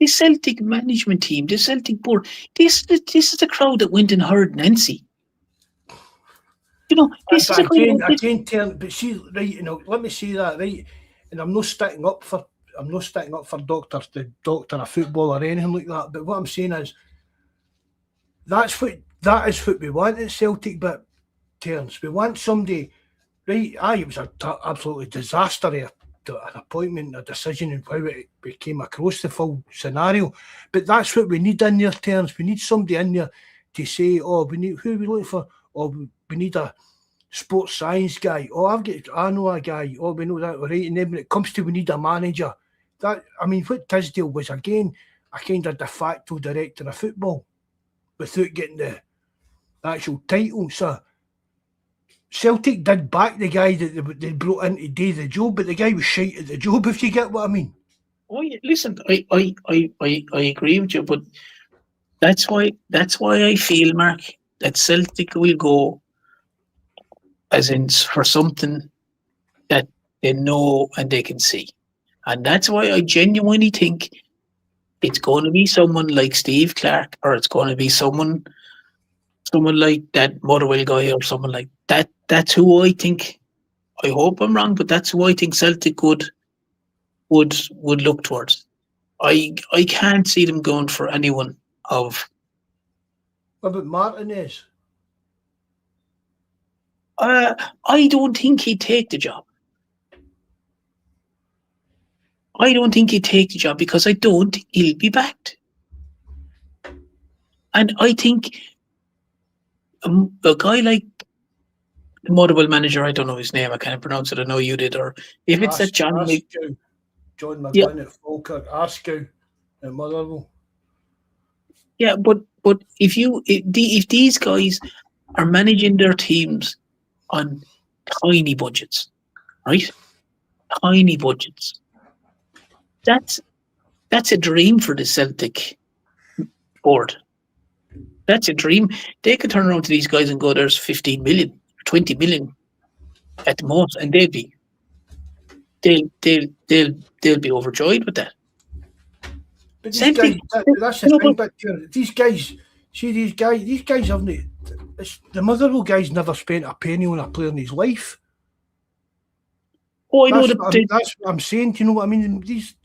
Celtic management team, the Celtic board, this is the crowd that went and heard Nancy. You know, this is a But again, but see, right, you know, let me say that, right, and I'm not sticking up for doctors to doctor a football or anything like that. But what I'm saying is, that is what we want at Celtic. But Terence, we want somebody, right? It was an absolutely disaster, an appointment, a decision, and how we came across the full scenario. But that's what we need in there, Terence. We need somebody in there to say, oh, we need, who are we looking for? Oh, we need a sports science guy. Oh, I know a guy. Oh, we know that, right? And then when it comes to we need a manager, what Tisdale was, again, a kind of de facto director of football without getting the actual title. So Celtic did back the guy that they brought in to do the job, but the guy was shite at the job, if you get what I mean. Oh, yeah, listen, I agree with you, but that's why I feel, Mark, that Celtic will go as in for something that they know and they can see. And that's why I genuinely think it's going to be someone like Steve Clark, or it's going to be someone like that Motherwell guy, or someone like that. That's who I think. I hope I'm wrong, but that's who I think Celtic would look towards. I can't see them going for anyone of. What about Martinez? I don't think he'd take the job. I don't think he'd take the job because I don't think he'll be backed. And I think a guy like the Motherwell manager, I don't know his name, I can't pronounce it, I know you did, or if it's that John McGlynn at Falkirk, Arscow at Motherwell. Yeah, but if these guys are managing their teams on tiny budgets, right? Tiny budgets. That's a dream for the Celtic board. That's a dream. They could turn around to these guys and go, "There's 15 million, 20 million at the most," and they'll be overjoyed with that. But these guys, that's the thing. But these guys, these guys haven't. The Motherwell guys never spent a penny on a player in his life. Oh, I know that's what I'm saying. Do you know what I mean? These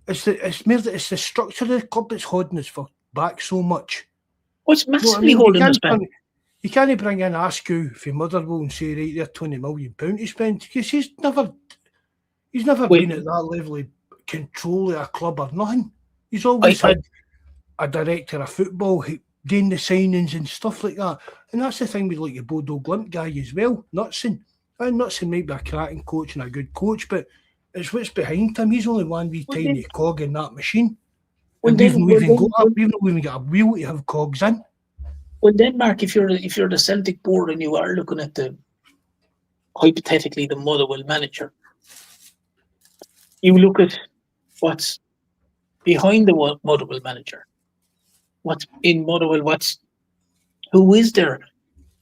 it's the structure of the club that's holding us back so much. What's massively holding us back? You can't bring in Askew from Motherwell and say, right, they're £20 million to spend, because he's never been at that level of control of a club or nothing. He's always had a director of football doing the signings and stuff like that. And that's the thing with like the Bodo Glimt guy as well, Knutson. And Knutson might be a cracking coach and a good coach, but it's what's behind him. He's only one wee tiny cog in that machine. And we've not even got a wheel to have cogs in. Well, then, Mark, if you're the Celtic board and you are looking at hypothetically the Motherwell manager, you look at what's behind the Motherwell manager. What's in Motherwell? Who is their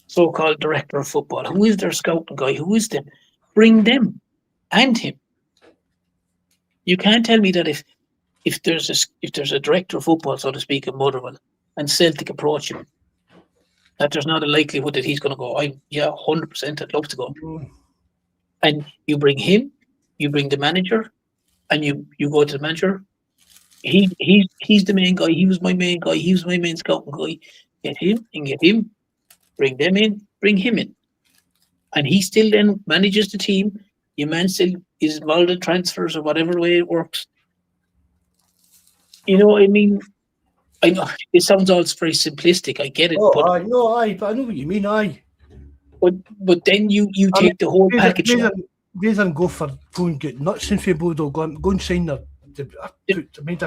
so-called director of football? Who is their scouting guy? Who is them? Bring them and him. You can't tell me that if there's a director of football, so to speak, in Motherwell, and Celtic approach him, that there's not a likelihood that he's going to go, 100%, I'd love to go. And you bring him, you bring the manager, and you go to the manager. He's the main guy. He was my main guy. He was my main scouting guy. Get him, bring them in, bring him in. And he still then manages the team. Your man still is involved in transfers or whatever way it works. You know what I mean? I know it sounds all very simplistic. I get it. I know what you mean. But then you take the whole package. Rather than go and get nuts in for Bodo Glimt, go and sign I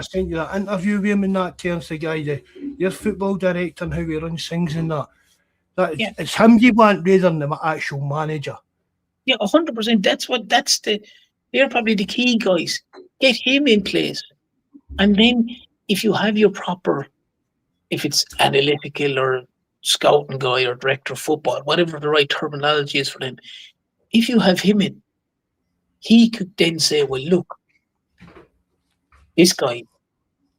sent you that interview with him in that terms, the guy, your football director and how he runs things and that. It's him you want rather than the actual manager. Yeah, 100%. They're probably the key guys. Get him in place. And then if you have your proper, if it's analytical or scouting guy or director of football, whatever the right terminology is for them, if you have him in, he could then say, well, look, this guy,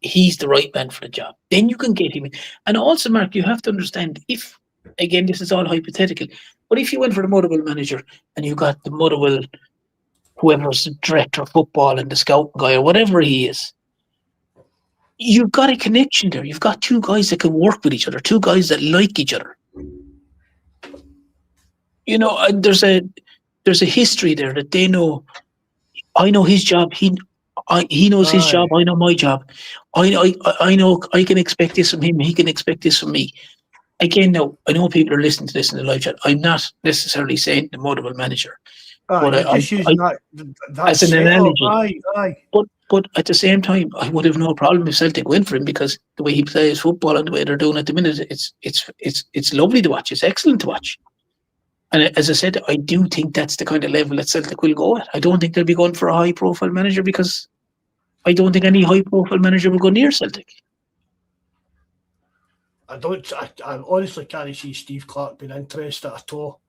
he's the right man for the job. Then you can get him in. And also, Mark, you have to understand, if, again, this is all hypothetical, but if you went for the Motherwell manager and you got the Motherwell, whoever's the director of football and the scout guy or whatever he is, you've got a connection there. You've got two guys that can work with each other, two guys that like each other. You know, and there's a history there that they know. I know his job. He knows his job. I know my job. I know I can expect this from him. He can expect this from me. Again, now I know people are listening to this in the live chat. I'm not necessarily saying the Motherwell manager, but just using that as an analogy. Aye. But at the same time, I would have no problem if Celtic went for him, because the way he plays football and the way they're doing at the minute, it's lovely to watch. It's excellent to watch. And as I said, I do think that's the kind of level that Celtic will go at. I don't think they'll be going for a high-profile manager, because I don't think any high-profile manager will go near Celtic. I honestly can't see Steve Clarke being interested at all.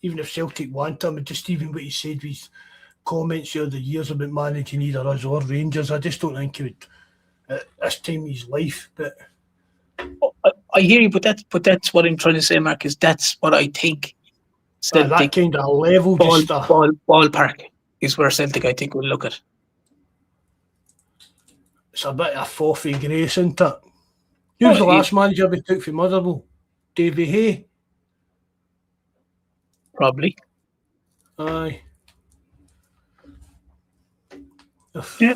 Even if Celtic want him, and just even what he said with his comments the other years about managing either us or Rangers, I just don't think he would at this time of his life. But I hear you, but that's what I'm trying to say, Mark, is that's what I think. Celtic, that kind of level, ballpark is where Celtic, I think, will look at. It's a bit of Forfey Grace, isn't it? Who's the last manager we took from Motherwell? Davy Hay? Probably. Aye. Yeah.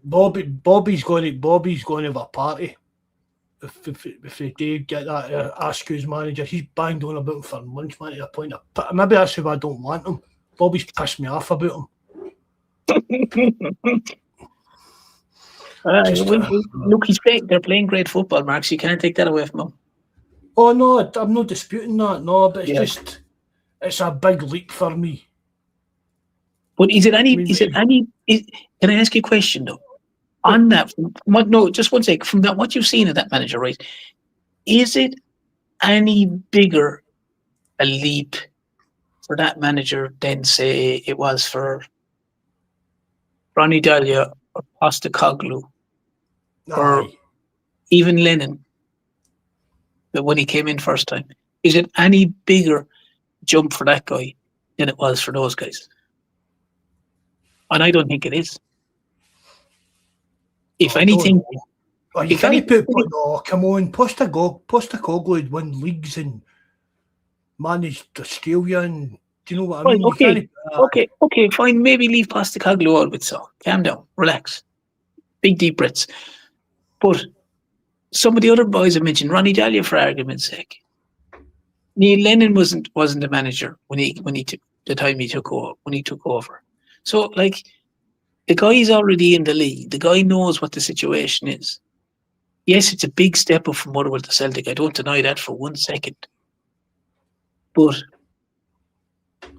Bobby's going to have a party. If they do get that Askews manager, he's banged on about him for months, man, to a point. Maybe that's why I don't want him. Bobby's pissed me off about him. Look, they're playing great football, Mark, so you can't take that away from him. Oh no, I'm not disputing that, no, but it's a big leap for me. But can I ask you a question though? On that, no, just one sec. From that, what you've seen of that manager, right? Is it any bigger a leap for that manager than, say, it was for Ronnie Dahlia or Postecoglou or even Lennon, but when he came in first time? Is it any bigger jump for that guy than it was for those guys? And I don't think it is. If anything, come on, Postecoglou had won leagues and managed Australia, and do you know what I mean? Okay, fine. Maybe leave Postecoglou out with so. Calm down, relax, big deep breaths. But some of the other boys I mentioned, Ronnie Dahlia, for argument's sake, Neil Lennon wasn't the manager when he took over. So like, the guy's already in the league. The guy knows what the situation is. Yes, it's a big step up from Motherwell to Celtic. I don't deny that for 1 second. But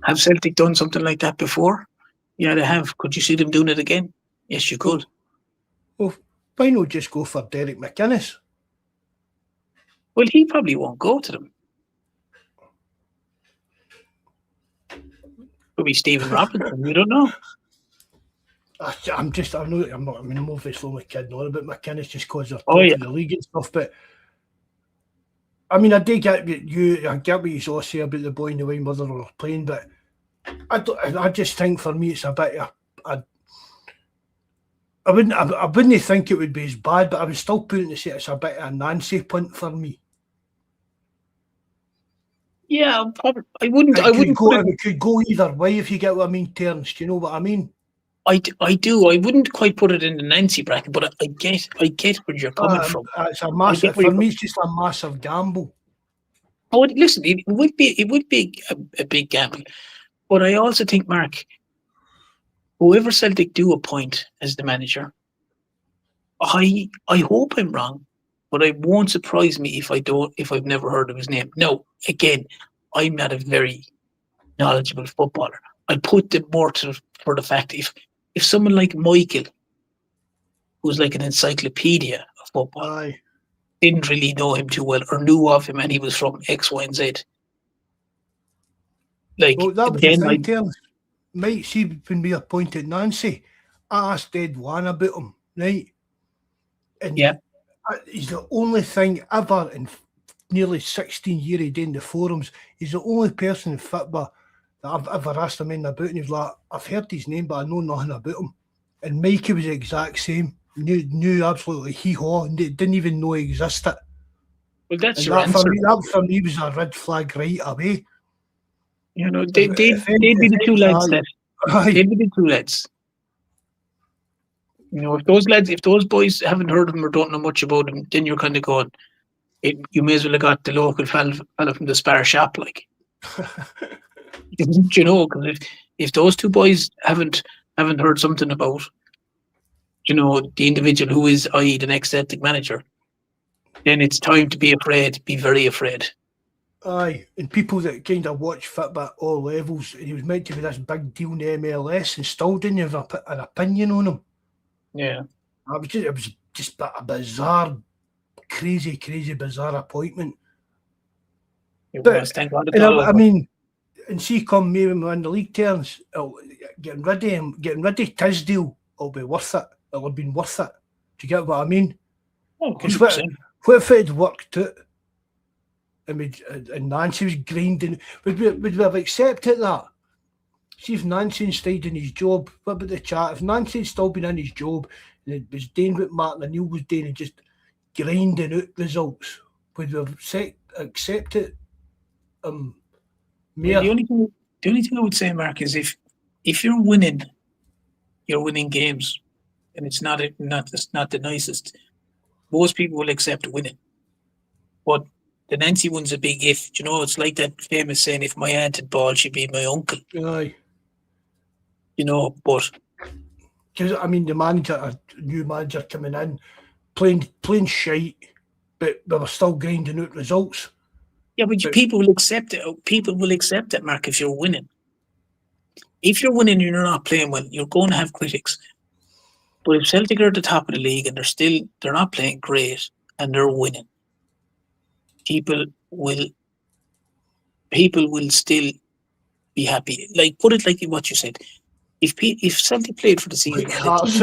have Celtic done something like that before? Yeah, they have. Could you see them doing it again? Yes, you could. Well, why not just go for Derek McInnes? Well, he probably won't go to them. Could be Stephen Robinson. We don't know. I'm obviously only kidding on about McInnes just because they're top of the league and stuff, but I mean, I do get what you all say about the boy and the way Motherwell are playing, but I just think for me it's a bit I wouldn't think it would be as bad, but I would still put it to say it's a bit of a Nancy punt for me. Yeah, probably. I wouldn't. It could go either way, if you get what I mean, Terence. Do you know what I mean? I do. I wouldn't quite put it in the Nancy bracket, but I get where you're coming from. It's a massive. For me, it's just a massive gamble. Oh, listen, it would be a big gamble, but I also think, Mark, whoever Celtic do appoint as the manager, I hope I'm wrong, but it won't surprise me if I've never heard of his name. No, again, I'm not a very knowledgeable footballer. I put them more for the fact if someone like Michael, who's like an encyclopedia of football, didn't really know him too well or knew of him and he was from X, Y, and Z. Like, well, that was the thing, Terence. Might see when we appointed Nancy, I asked Ed One about him, right? And Yeah. he's the only thing ever in nearly 16 years he did in the forums. He's the only person in football that I've ever asked him in about, and he's like, I've heard his name, but I know nothing about him. And Mikey was the exact same. Knew absolutely hee-haw, and didn't even know he existed. Well, that's And your answer. that for me was a red flag right away. You know, they'd be the two lads that. They'd be the two lads. You know, if those boys haven't heard of them or don't know much about them, then you're kind of going, you may as well have got the local fella from the spar shop, like. You know, because if those two boys haven't heard something about, you know, the individual who is, i.e., the next Celtic manager, then it's time to be afraid, be very afraid. Aye, and people that kind of watch football at all levels, and he was meant to be this big deal in the MLS, and still didn't have an opinion on him. Yeah, it was just a bizarre, crazy bizarre appointment. It was, thank God it's all over. I mean, and see, come maybe when the league turns, getting rid of him, getting rid of Tisdale will be worth it. It'll have been worth it. Do you get what I mean? Because what if it had worked out? And Nancy was grinding. Would we have accepted that? See if Nancy stayed in his job. What about the chat? If Nancy had still been in his job and it was doing what Martin O'Neill was doing and just grinding out results, would we have accepted the only thing I would say, Mark, is if you're winning games, and it's not the nicest. Most people will accept winning, but the Nancy one's a big if. You know, it's like that famous saying, "If my aunt had ball, she'd be my uncle." Aye. You know, but because I mean, a new manager coming in, playing shite, but we were still grinding out results. Yeah, but people will accept it. People will accept it, Mark, if you're winning. If you're winning and you're not playing well, you're going to have critics. But if Celtic are at the top of the league and they're not playing great and they're winning, people will still be happy. Like, put it like what you said. If Celtic played for the season, like Hearts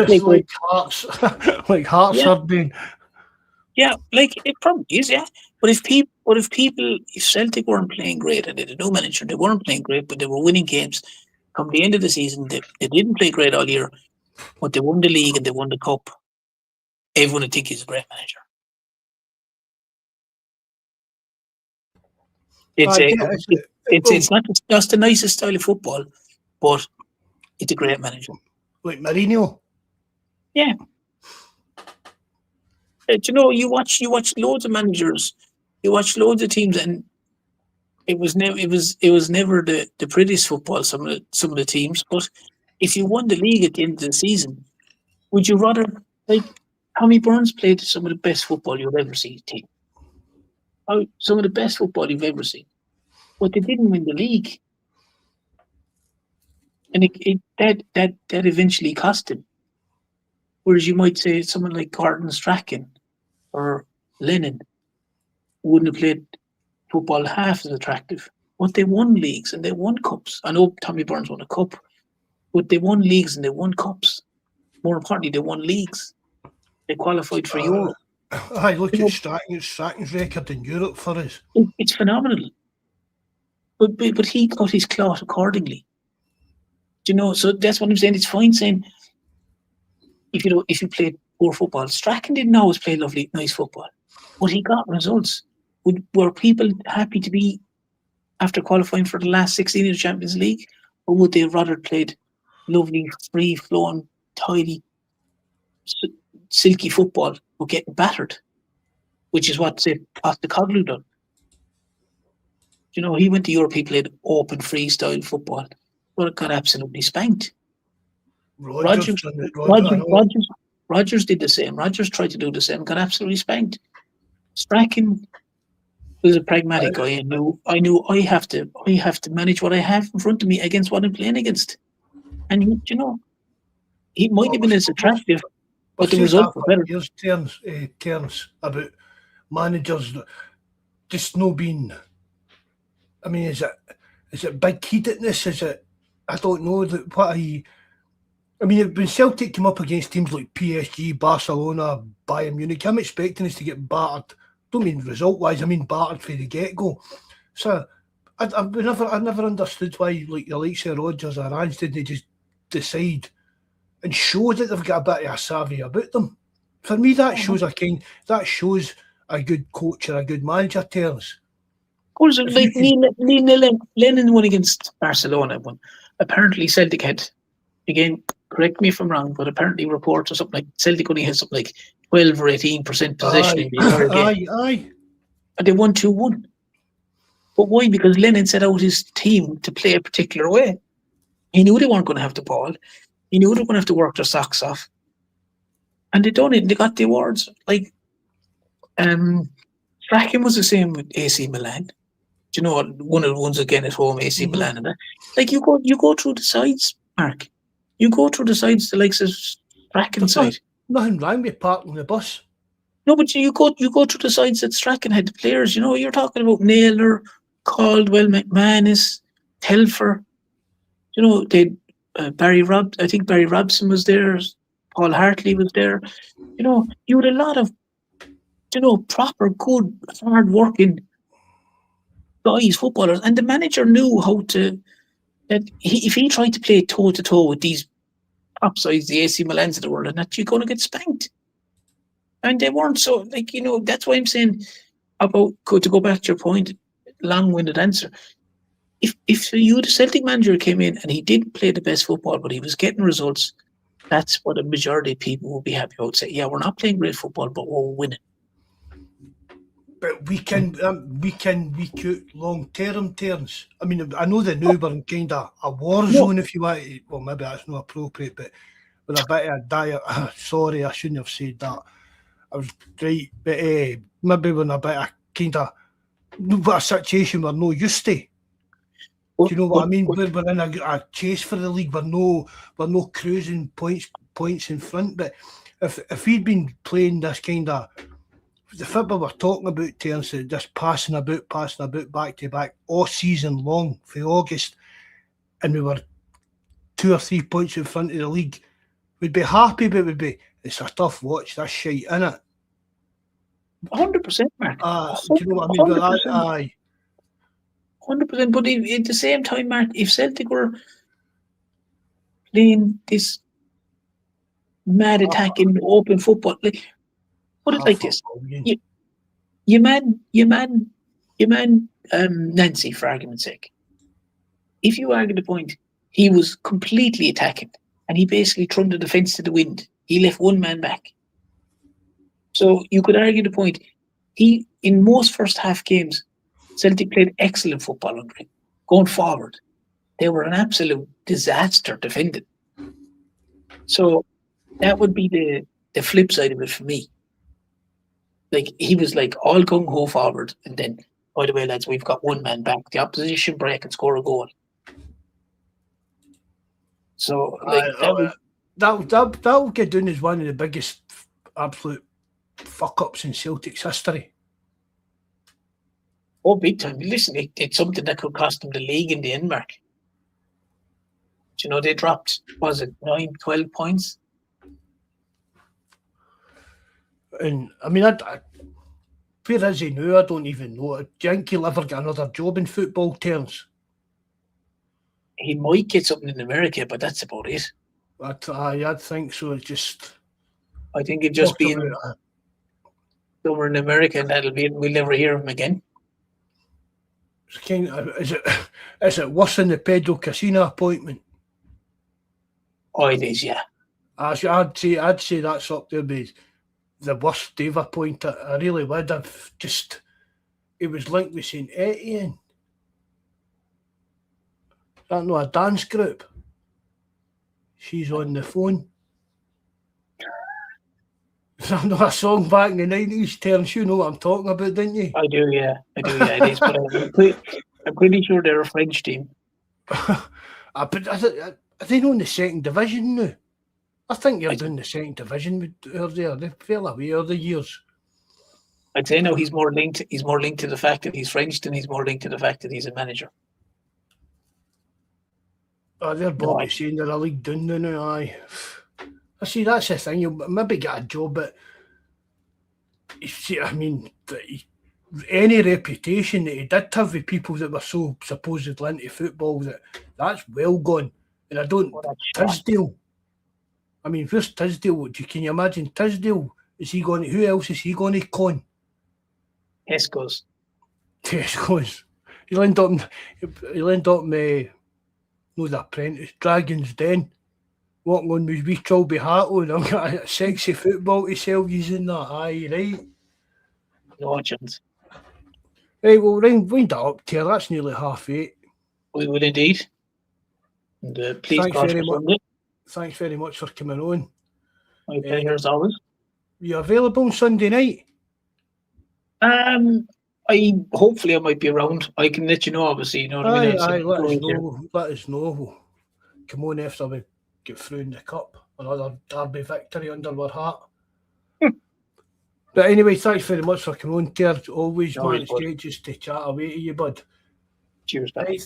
are doing. Yeah, like it probably is, yeah. But if Celtic weren't playing great and they had no manager, they weren't playing great, but they were winning games. Come the end of the season, they didn't play great all year, but they won the league and they won the cup. Everyone would think he's a great manager. It's not just the nicest style of football, but it's a great manager. Like Mourinho. Yeah. You know, you watch loads of managers, you watch loads of teams, and it was never the prettiest football. Some of the teams, but if you won the league at the end of the season, would you rather, like, Tommy Burns played some of the best football you'll ever see? Team, some of the best football you've ever seen, but they didn't win the league, and that eventually cost him. Whereas you might say someone like Gordon Strachan or Lennon wouldn't have played football half as attractive, but they won leagues and they won cups. I know Tommy Burns won a cup, but they won leagues and they won cups. More importantly, they won leagues. They qualified for Europe. I look at Strachan's record in Europe for us. It's phenomenal. But he got his clout accordingly. Do you know? So that's what I'm saying. It's fine saying if you played poor football. Strachan didn't always play nice football, but he got results. Were people happy to be after qualifying for the last 16 of the Champions League, or would they have rather played lovely, free-flowing, tidy, silky football but getting battered, which is what, say, Postecoglou done. You know, he went to Europe, he played open, freestyle football, but it got absolutely spanked. Rodgers did the same. Rodgers tried to do the same, got absolutely spanked. Strachan was a pragmatic guy. I knew I have to manage what I have in front of me against what I'm playing against. And he might have been as attractive, but the result was better. There's terms about managers just no being. I mean, is it big-headedness? Is it? I don't know. I mean, when Celtic came up against teams like PSG, Barcelona, Bayern Munich, I'm expecting us to get battered. Don't mean result-wise, I mean battered from the get-go. So I never understood why like the likes of Rodgers or Ange didn't just decide and show that they've got a bit of a savvy about them. For me, that shows a good coach or a good manager, Terence. Of course, like Neil Lennon won against Barcelona. But apparently Celtic had, again, correct me if I'm wrong, but apparently reports or something like Celtic only had something like 12 or 18% possession in the entire game. Aye. And they won 2-1. But why? Because Lennon set out his team to play a particular way. He knew they weren't going to have the ball. He knew they were going to have to work their socks off. And they done it. They got the awards. Like, Strachan was the same with AC Milan. Do you know, one of the ones again at home, AC Milan and that. Like, you go through the sides, Mark. You go through the sides, the likes of Strachan side. Nothing wrong with parking the bus. No, but you go through the sides that Strachan had the players. You know, you're talking about Naylor, Caldwell, McManus, Telfer. You know, they Barry Robson was there. Paul Hartley was there. You know, you had a lot of, proper, good, hard-working guys, footballers, and the manager knew how to. That if he tried to play toe-to-toe with these top sides, the AC Milans of the world, and that you're going to get spanked. And they weren't so, that's why I'm saying about, to go back to your point, long-winded answer. If you, the Celtic manager, came in and he didn't play the best football, but he was getting results, that's what a majority of people would be happy about. Say, yeah, we're not playing great football, but we're winning. But we can recruit long-term terms. I mean, I know that now we're in kind of a war zone, if you want to. Well, maybe that's not appropriate, but with a bit of a diet. Sorry, I shouldn't have said that. I was right, but maybe we're in a bit of kind of a situation we're no used to. Do you know what I mean? We're in a chase for the league. We're no cruising points in front. But if we'd been playing this kind of the football we're talking about, Terence, just passing about back to back all season long for August, and we were 2 or 3 points in front of the league, we'd be happy, but it's a tough watch. That's shite, innit? 100%, Mark. Do you know what I mean? But aye. 100%. But at the same time, Mark, if Celtic were playing this mad attacking open football, put it like this: you man, Nancy, for argument's sake. If you argue the point, he was completely attacking, and he basically threw the defence to the wind. He left one man back. So you could argue the point. In most first half games, Celtic played excellent football under him. Going forward, they were an absolute disaster defending. So that would be the flip side of it for me. Like, he was like all gung ho forward, and then, by the way, lads, we've got one man back. The opposition break and score a goal. So that'll get down as one of the biggest absolute fuck ups in Celtic's history. Oh, big time! Listen, it's something that could cost them the league in the end, Mark. You know, they dropped, was it 9, 12 points? And I mean, where is he now? I don't even know. Do you think he'll ever get another job in football terms? He might get something in America, but that's about it. I'd think so. I think it'd just be somewhere in America, and we'll never hear him again. Is it worse than the Pedro Casino appointment? Oh, it is, yeah. I'd say that's up there with the worst they've appointed. I really would. It was linked with St Etienne. Is that not a dance group? She's on the phone. Is that not a song back in the 90s, Terence? You know what I'm talking about, didn't you? I do, yeah. It is, but I'm pretty sure they're a French team. But are they not in the second division now? I think you're doing the second division there. They fell away over the years. I'd say no. He's more linked to the fact that he's French than he's more linked to the fact that he's a manager. They're No, Bobby saying they're a league down now, aye. I see, that's the thing, you'll maybe get a job, but you see, I mean, any reputation that he did have with people that were so supposedly into football, that's well gone. And I don't, Tisdale, I mean, where's Tisdale? Can you imagine Tisdale? Is he going? Who else is he going to con? Tesco's. He'll end up, no, The Apprentice, Dragon's Den, walking on with wee Trilby hat on. I've got a sexy football to sell using that. Aye, right. No chance. Right, well, wind that up, Tier. That's nearly 8:30. We would indeed. And please, Thanks very much for coming on. My pleasure as always. You available on Sunday night? Hopefully I might be around. I can let you know, obviously. You know what I mean? Aye, let us know. Let us know. We'll come on after we get through in the cup. Another derby victory under our hat. But anyway, thanks very much for coming on, Tier. Always, No, man, it's great just to chat away to you, bud. Cheers, Right.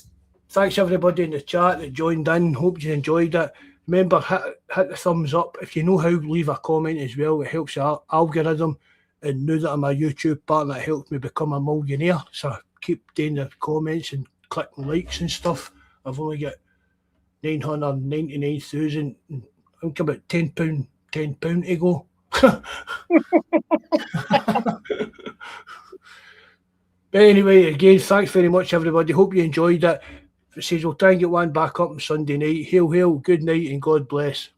Thanks everybody in the chat that joined in. Hope you enjoyed it. Remember, hit the thumbs up. If you know how, leave a comment as well. It helps the algorithm. And now that I'm a YouTube partner, it helps me become a millionaire. So keep doing the comments and clicking likes and stuff. I've only got 999,000. I think about £10 to go. But anyway, again, thanks very much, everybody. Hope you enjoyed it. It says we'll try and get one back up on Sunday night. Hail, hail, good night, and God bless.